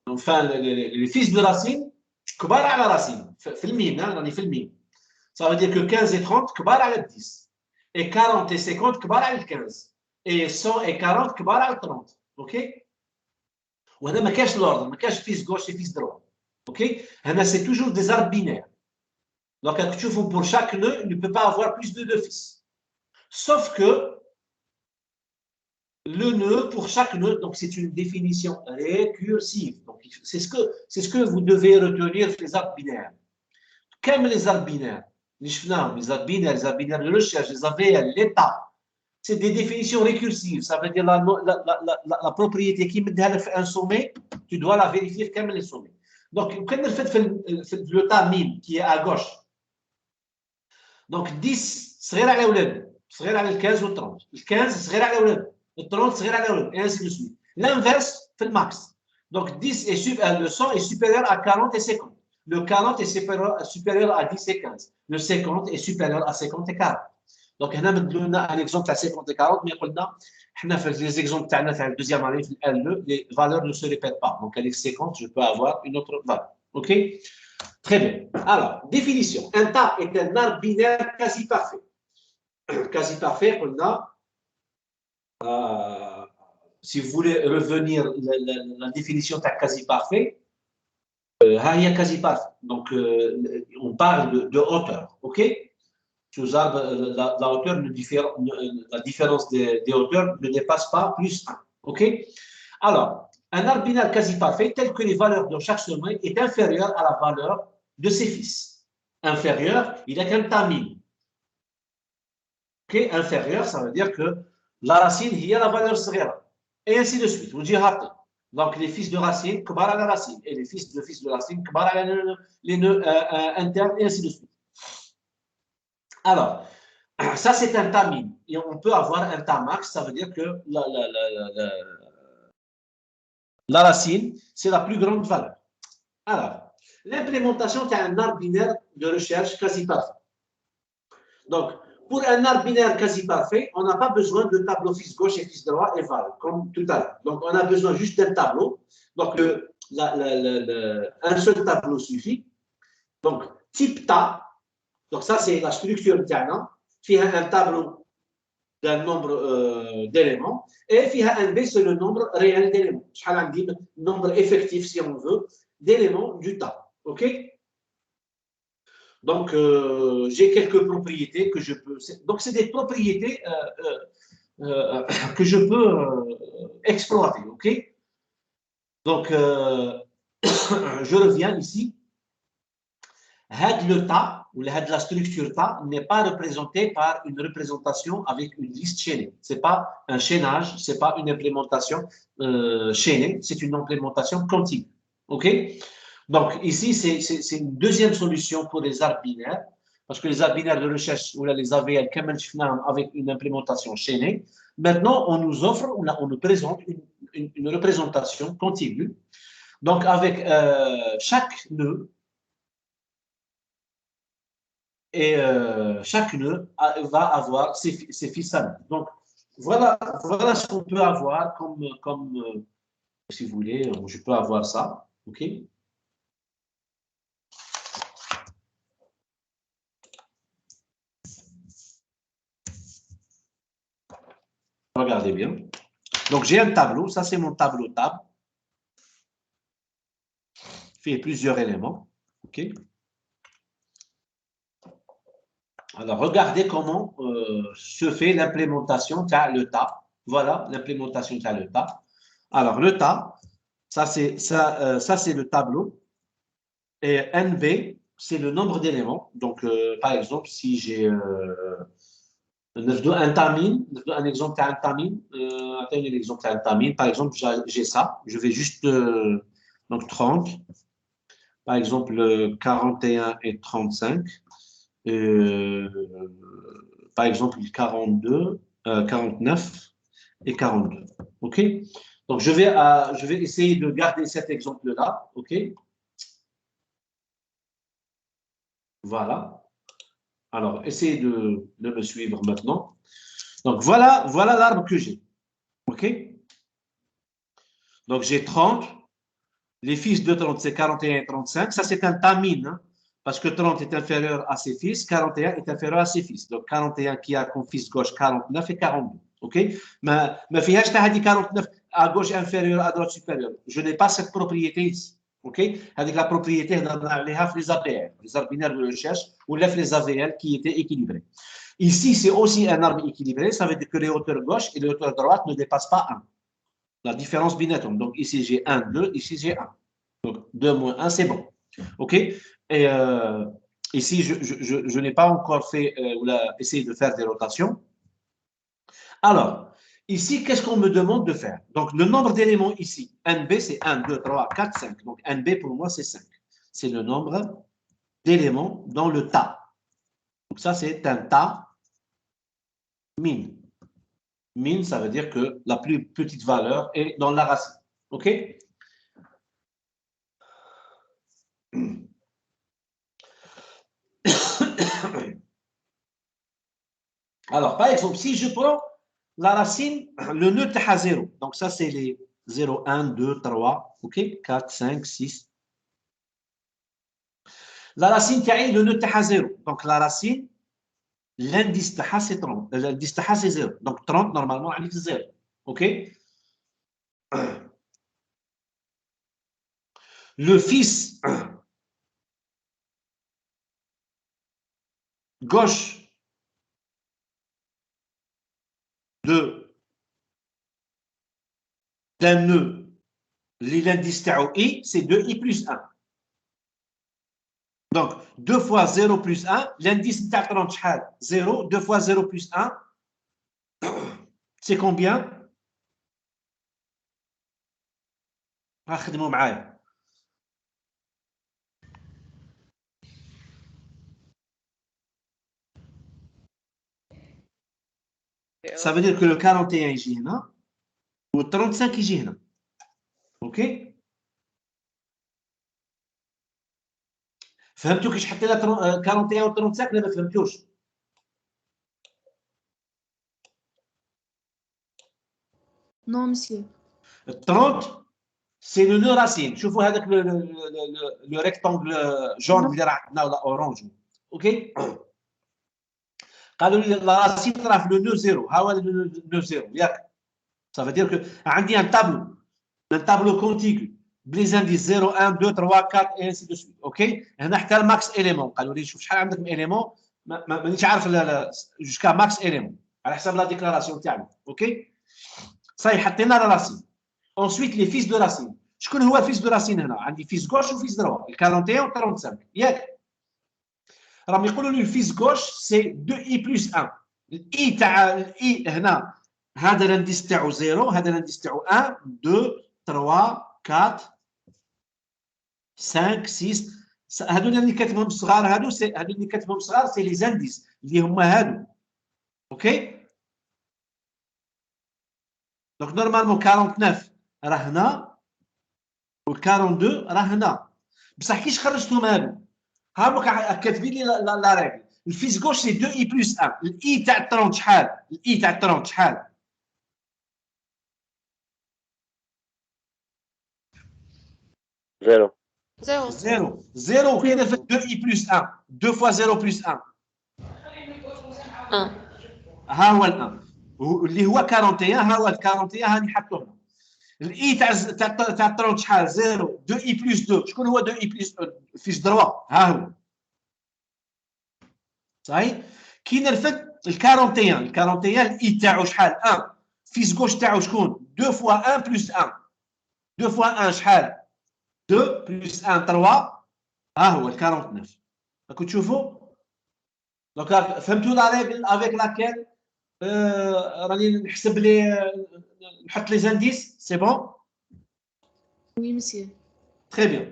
Enfin, les fils de racine, كبار على racine. في الميم, hein, في الميم. Ça veut dire que 15 et 30, كبار على 10. Et 40 et 50, كبار على 15. Et 100 et 40, كبار على 30. OK? وهنا ما كاش l'ordre, ما كاش fils gauche et fils droit. OK? هنا c'est toujours des arbres binaires. Donc, pour chaque nœud, il ne peut pas avoir plus de 2 fils. Sauf que le nœud, pour chaque nœud, donc c'est une définition récursive. Donc, c'est ce que vous devez retenir les arbres binaires. Comme les arbres binaires, les arbres binaires de recherche, les AVL, l'état, c'est des définitions récursives. Ça veut dire la propriété qui met un sommet, tu dois la vérifier comme les sommets. Donc, quand on fait le tas min qui est à gauche, donc 10 صغير على ولاد صغير على 15 و 30 15 صغير على ولاد 30 صغير على ولاد et ainsi de suite. L'inverse fait le max. Donc 10 le 100 est supérieur à 40 et 50. Le 40 est supérieur à 10 et 15. Le 50 est supérieur à 50 et 40. Donc هنا بدلوا لنا un exemple à 50 et 40 mais قلنا احنا في les exemples تاعنا تاع الدوزيام année في L2 les valeurs ne se répètent pas. Donc avec 50 je peux avoir une autre valeur. OK? Très bien. Alors, définition. Un tas est un arbre binaire quasi parfait. Quasi parfait, on a, si vous voulez revenir la définition de quasi parfait, il y a quasi parfait. Donc, on parle de hauteur. OK? Sous arbre, la hauteur, la différence des hauteurs ne dépasse pas plus 1. OK? Alors, un arbre binaire quasi parfait, tel que les valeurs de chaque sommet est inférieure à la valeur de ses fils. Inférieur, il a qu'un tamin. Okay? Inférieur, ça veut dire que la racine, il y a la valeur صغيرة. Et ainsi de suite. Vous dites, donc les fils de racine, كبار على racine. Et les fils de racine, كبار على les nœuds internes, et ainsi de suite. Alors, ça c'est un tamin. Et on peut avoir un tamax, ça veut dire que la racine, c'est la plus grande valeur. Alors, l'implémentation d'un arbre binaire de recherche quasi parfait. Donc, pour un arbre binaire quasi parfait, on n'a pas besoin de tableau fils gauche et fils droit et val, comme tout à l'heure. Donc, on a besoin juste d'un tableau. Donc, un seul tableau suffit. Donc, type ta, donc ça, c'est la structure d'Yana, qui a un tableau d'un nombre d'éléments, et qui a un B, c'est le nombre réel d'éléments. Le nombre effectif, si on veut, d'éléments du tas. OK? Donc, j'ai quelques propriétés que je peux. Donc, c'est des propriétés que je peux exploiter. OK? Donc, je reviens ici. Le tas, ou la structure tas, n'est pas représenté par une représentation avec une liste chaînée. Ce n'est pas un chaînage, ce n'est pas une implémentation chaînée, c'est une implémentation continue. OK? Donc, ici, c'est une deuxième solution pour les arbres binaires, parce que les arbres binaires de recherche, ou les AVL, avec une implémentation chaînée, maintenant, on nous offre, on nous présente une représentation continue. Donc, avec chaque nœud, et chaque nœud va avoir ses fils amis. Donc, voilà ce qu'on peut avoir comme si vous voulez, je peux avoir ça. OK? Regardez bien. Donc, j'ai un tableau. Ça, c'est mon tableau table. Il fait plusieurs éléments. OK? Alors, regardez comment se fait l'implémentation de le tas. Voilà l'implémentation de le tas. Alors, le tas, ça c'est le tableau. Et NB, c'est le nombre d'éléments. Donc, par exemple, si j'ai un tamine, un exemple d'un tamine, par exemple, j'ai ça. Je vais juste, donc 30. Par exemple, 41 et 35. Par exemple, 42, 49 et 42. OK? Donc, je vais essayer de garder cet exemple-là. OK? Voilà. Alors, essayez de me suivre maintenant. Donc, voilà l'arbre que j'ai. OK? Donc, j'ai 30. Les fils de 30, c'est 41 et 35. Ça, c'est un tamine, hein, parce que 30 est inférieur à ses fils, 41 est inférieur à ses fils. Donc, 41 qui a comme fils gauche 49 et 42. OK? Mais فيهاش تاع هذه 49 à gauche inférieure, à droite supérieure. Je n'ai pas cette propriété ici. OK? Avec la propriété, les APR, les arbres binaires de recherche, ou les AVL qui étaient équilibrés. Ici, c'est aussi un arbre équilibré. Ça veut dire que les hauteurs gauche et les hauteurs droite ne dépassent pas 1. La différence binaire. Donc, ici, j'ai 1, 2, ici, j'ai 1. Donc, 2 moins 1, c'est bon. OK? Et ici, je n'ai pas encore fait, essayé de faire des rotations. Alors, ici, qu'est-ce qu'on me demande de faire? Donc, le nombre d'éléments ici, NB, c'est 1, 2, 3, 4, 5. Donc, NB, pour moi, c'est 5. C'est le nombre d'éléments dans le tas. Donc, ça, c'est un tas min. Min, ça veut dire que la plus petite valeur est dans la racine. OK? Alors, par exemple, si je prends la racine, le nœud est à 0. Donc, ça, c'est les 0, 1, 2, 3, OK? 4, 5, 6. La racine, le nœud est à 0. Donc, la racine, l'indice c'est 30. L'indice c'est 0. Donc, 30, normalement, c'est 0. OK? Le fils gauche d'un nœud, l'indice I, c'est 2i plus 1. Donc, 2 fois 0 plus 1, l'indice de 30, 0. 2 fois 0 plus 1, c'est combien? Ça veut dire que le 41 يجي هنا و 35 يجي هنا. OK؟ فهمتوا كيش حطينا 41 و 35 ولا ما فهمتوش؟ Non, monsieur. 30 c'est le nœud racine. شوفوا هذاك le rectangle jaune اللي راه عندنا ولا orange. OK. قالوا لي لا راسين راه في لو نو زيرو. ها هو لو زيرو ياك. Ça veut dire que عندي un tableau contigu بلي زانديس 0 1 2 3 4 et ainsi de suite. OK. هنا حتى الماكس اليمون قالوا لي شوف شحال عندك من اليمون مانيش عارف جوسكا ماكس اليمون على حسب لا ديكلاراسيون تاعنا. OK. صحيح حطينا لا راسين. Ensuite les fils de racine. شكون هو الفيس دو راسين هنا؟ عندي فيس غوش وفيس دروا، 41 و 35 ياك؟ راهم يقولوا لي الفيس غوش سي 2 اي بلس 1. الاي تاع الاي هنا هذا الانديس تاعو 0 هذا الانديس تاعو 1 2 3 4 5 6 هادو اللي كاتبهم صغار هادو اللي كاتبهم صغار سي لي زانديس اللي هما هادو. اوكي دونك نورمالمون 49 راه هنا و 42 راه هنا بصح كيش خرجتهم هادو ها كاتبين لي لا ريغل الفيس غوش سي 2 اي بلس 1 الاي تاع 30 شحال الاي تاع 30 شحال 0 0 0 كاين في 2 اي بلس 1 2 fois 0 بلس 1 ها هو الان اللي هو 41 ها هو 41 هاني حطوه هنا الاي تاع 30 شحال 0 2 اي بلس 2 شكون هو 2 اي بلس فيش دروا ها هو صحيح كي نرفد ال 41 الاي تاعو شحال 1 فيس غوش تاعو شكون 2 fois 1 بلس 1 2 fois 1 شحال 2 بلس 1 3 ها هو ال 49 راكم تشوفوا دونك فهمتوا لا ريغل افيك لاكيل راني نحسب لي نحط لي زانديس سي بون Oui, monsieur. Très bien.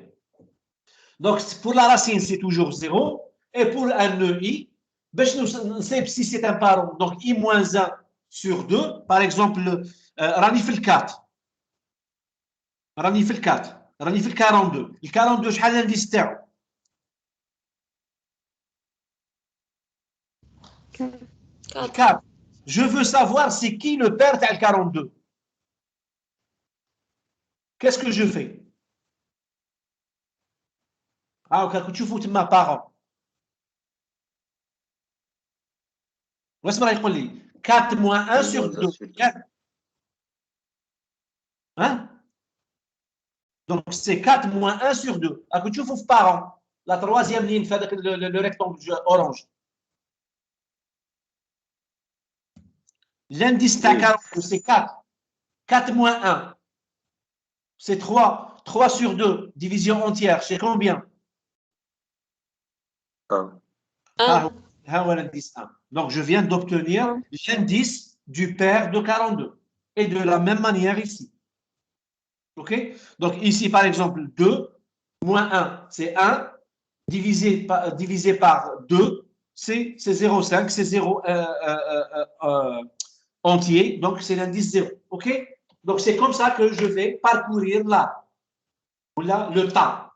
Donc, pour la racine, c'est toujours 0. Et pour un nœud I, on sait si c'est un parent, donc I moins 1 sur 2. Par exemple, Rani fait le 4. Rani fait le 4. Rani fait le 42. Le 42, je vais l'indice تاعو. 4. Je veux savoir c'est qui le père تاع le 42. Qu'est-ce que je fais? راكم تشوفوا تما بارون واش راه يقول لي 4 moins 1 sur 2 ياك ها دونك سي 4 moins 1 sur 2 راكم تشوفوا في بارون لا تروازيام لين في هذاك لو ريكتونغل اورانج l'indice تاع 42 c'est 4 4 moins 1 c'est 3 3 sur 2 division entière c'est combien 1 l'indice 1. Donc, je viens d'obtenir l'indice du père de 42. Et de la même manière ici. OK? Donc, ici, par exemple, 2 moins 1, c'est 1. Divisé par 2, c'est 0,5. C'est 0 entier. Donc, c'est l'indice 0. OK? Donc, c'est comme ça que je vais parcourir là. Là, le tas.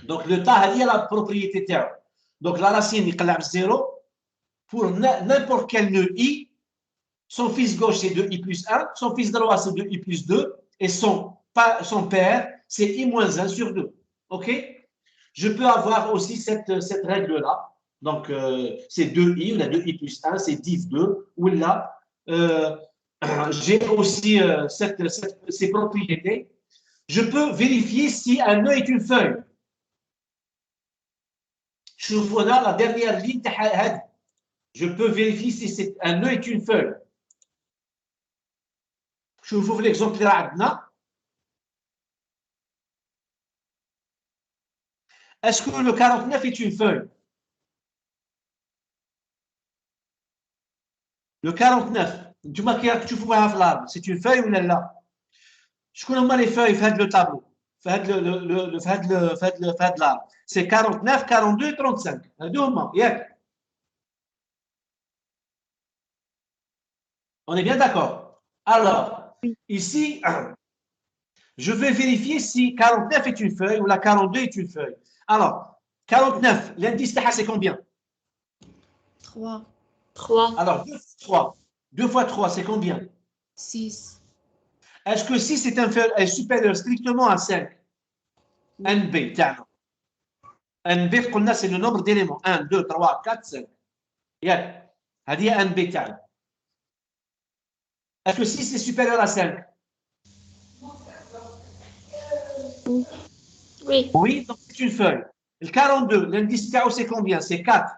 Donc, le tas, il y a la propriété terre. Donc, la racine, il est 0. Pour n'importe quel nœud I, son fils gauche, c'est 2i plus 1. Son fils droit, c'est 2i plus 2. Et son père, c'est i moins 1 sur 2. OK? Je peux avoir aussi cette règle-là. Donc, c'est 2i, ou la 2i plus 1, c'est div 2. Ou là, j'ai aussi ces propriétés. Je peux vérifier si un nœud est une feuille. شوفوا هنا la dernière ligne تاع هذه. Je peux vérifier si c'est un nœud est une feuille. شوفوا في l'exemple اللي راه عندنا. Est-ce que le 49 est une feuille? Le 49 نتوما كي راك تشوفوها في الارض c'est une feuille ولا لا؟ شكون هما les feuilles في هذا لو طابلو؟ في هذا الارض c'est 49 42 et 35 هادو هما ياك. On est bien d'accord. Alors, ici, je vais vérifier si 49 est une feuille ou la 42 est une feuille. Alors, 49, l'indice c'est combien? 3. Trois. Alors, 2 fois 3, c'est combien? 6. Est-ce que 6 est supérieur strictement à 5? NB, tiens. NB, c'est le nombre d'éléments. 1, 2, 3, 4, 5. ياك هذه هي NB تاعنا. Est-ce que 6 est supérieur à 5? Oui. Oui, donc c'est une feuille. Le 42, l'indice تاعو c'est combien? C'est 4.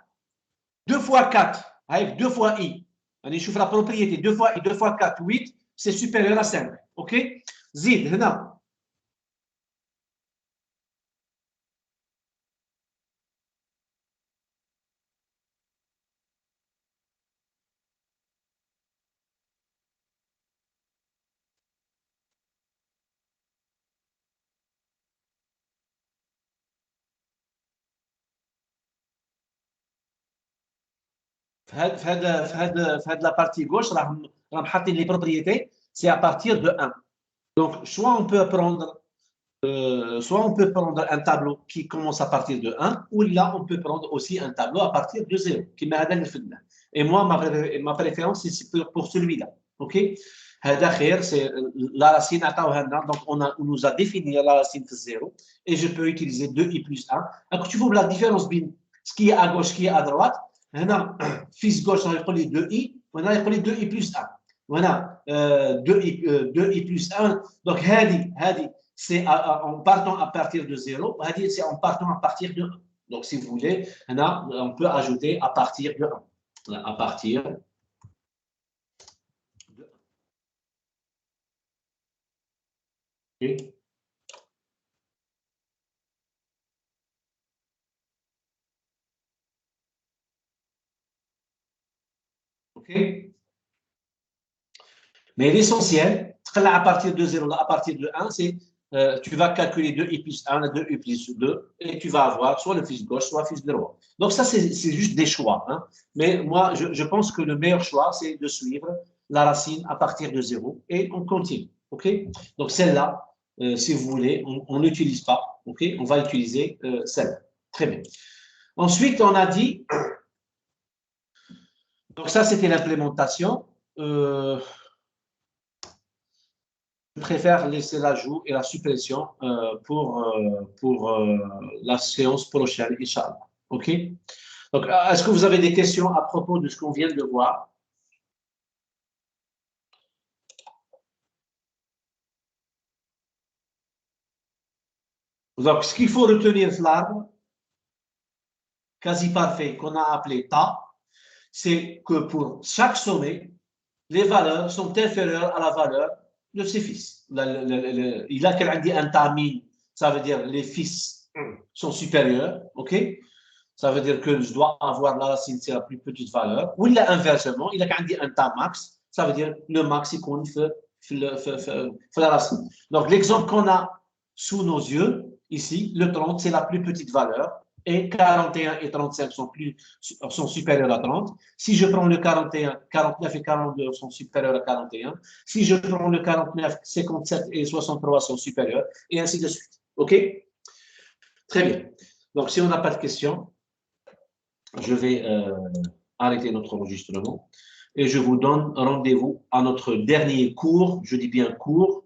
2 fois 4, avec 2 fois I. On يشوف la propriété. 2 fois I, 2 fois 4, 8, c'est supérieur à 5. OK? زيد هنا. في هذا la partie gauche راهم حاطين les propriétés, c'est à partir de 1. Donc soit on peut prendre un tableau qui commence à partir de 1, ou là on peut prendre aussi un tableau à partir de 0 كما هذا اللي فدنا. Et moi ma préférence c'est pour celui-là. OK? هذا خير, c'est la racine عطاوها لنا, donc on nous a défini la racine في 0 et je peux utiliser 2i plus 1. Donc tu vois la différence بين ce qui est à gauche, ce qui est à droite. هنا fils gauche يقول لي 2i, وهنا يقول لي 2i plus 1. وهنا 2i plus 1. Donc هذه c'est en partant à partir de 0, c'est en partant à partir de 1. Donc si vous voulez, là, on peut ajouter à partir de 1. À partir de 1. Okay. OK. Mais l'essentiel, à partir de 0, à partir de 1, c'est tu vas calculer 2i plus 1, 2i plus 2, et tu vas avoir soit le fils gauche, soit le fils droit. Donc ça, c'est juste des choix. Hein. Mais moi, je pense que le meilleur choix, c'est de suivre la racine à partir de 0, et on continue. OK? Donc celle-là, si vous voulez, on n'utilise pas. OK? On va utiliser celle-là. Très bien. Ensuite, on a dit, donc ça, c'était l'implémentation. Je préfère laisser l'ajout et la suppression pour la séance prochaine, Inch'Allah. OK? Donc, est-ce que vous avez des questions à propos de ce qu'on vient de voir? Donc, ce qu'il faut retenir de l'arbre quasi parfait qu'on a appelé Ta, c'est que pour chaque sommet, les valeurs sont inférieures à la valeur de ses fils. Il a qu'elle dit un tamin, ça veut dire les fils sont supérieurs, OK? Ça veut dire que je dois avoir la racine, c'est la plus petite valeur. Ou il a inversement, il a qu'elle dit un tamax, ça veut dire le max il compte la racine. Donc l'exemple qu'on a sous nos yeux, ici, le 30, c'est la plus petite valeur. Et 41 et 35 sont supérieurs à 30. Si je prends le 41, 49 et 42 sont supérieurs à 41. Si je prends le 49, 57 et 63 sont supérieurs, et ainsi de suite. OK? Très bien. Donc, si on n'a pas de questions, je vais arrêter notre enregistrement et je vous donne rendez-vous à notre dernier cours, je dis bien cours,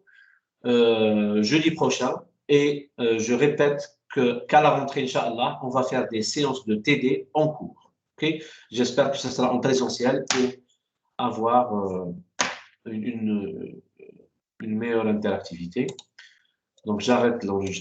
jeudi prochain. Et je répète qu'à la rentrée, Inch'Allah, on va faire des séances de TD en cours. Okay? J'espère que ce sera en présentiel pour avoir une meilleure interactivité. Donc, j'arrête l'enregistrement.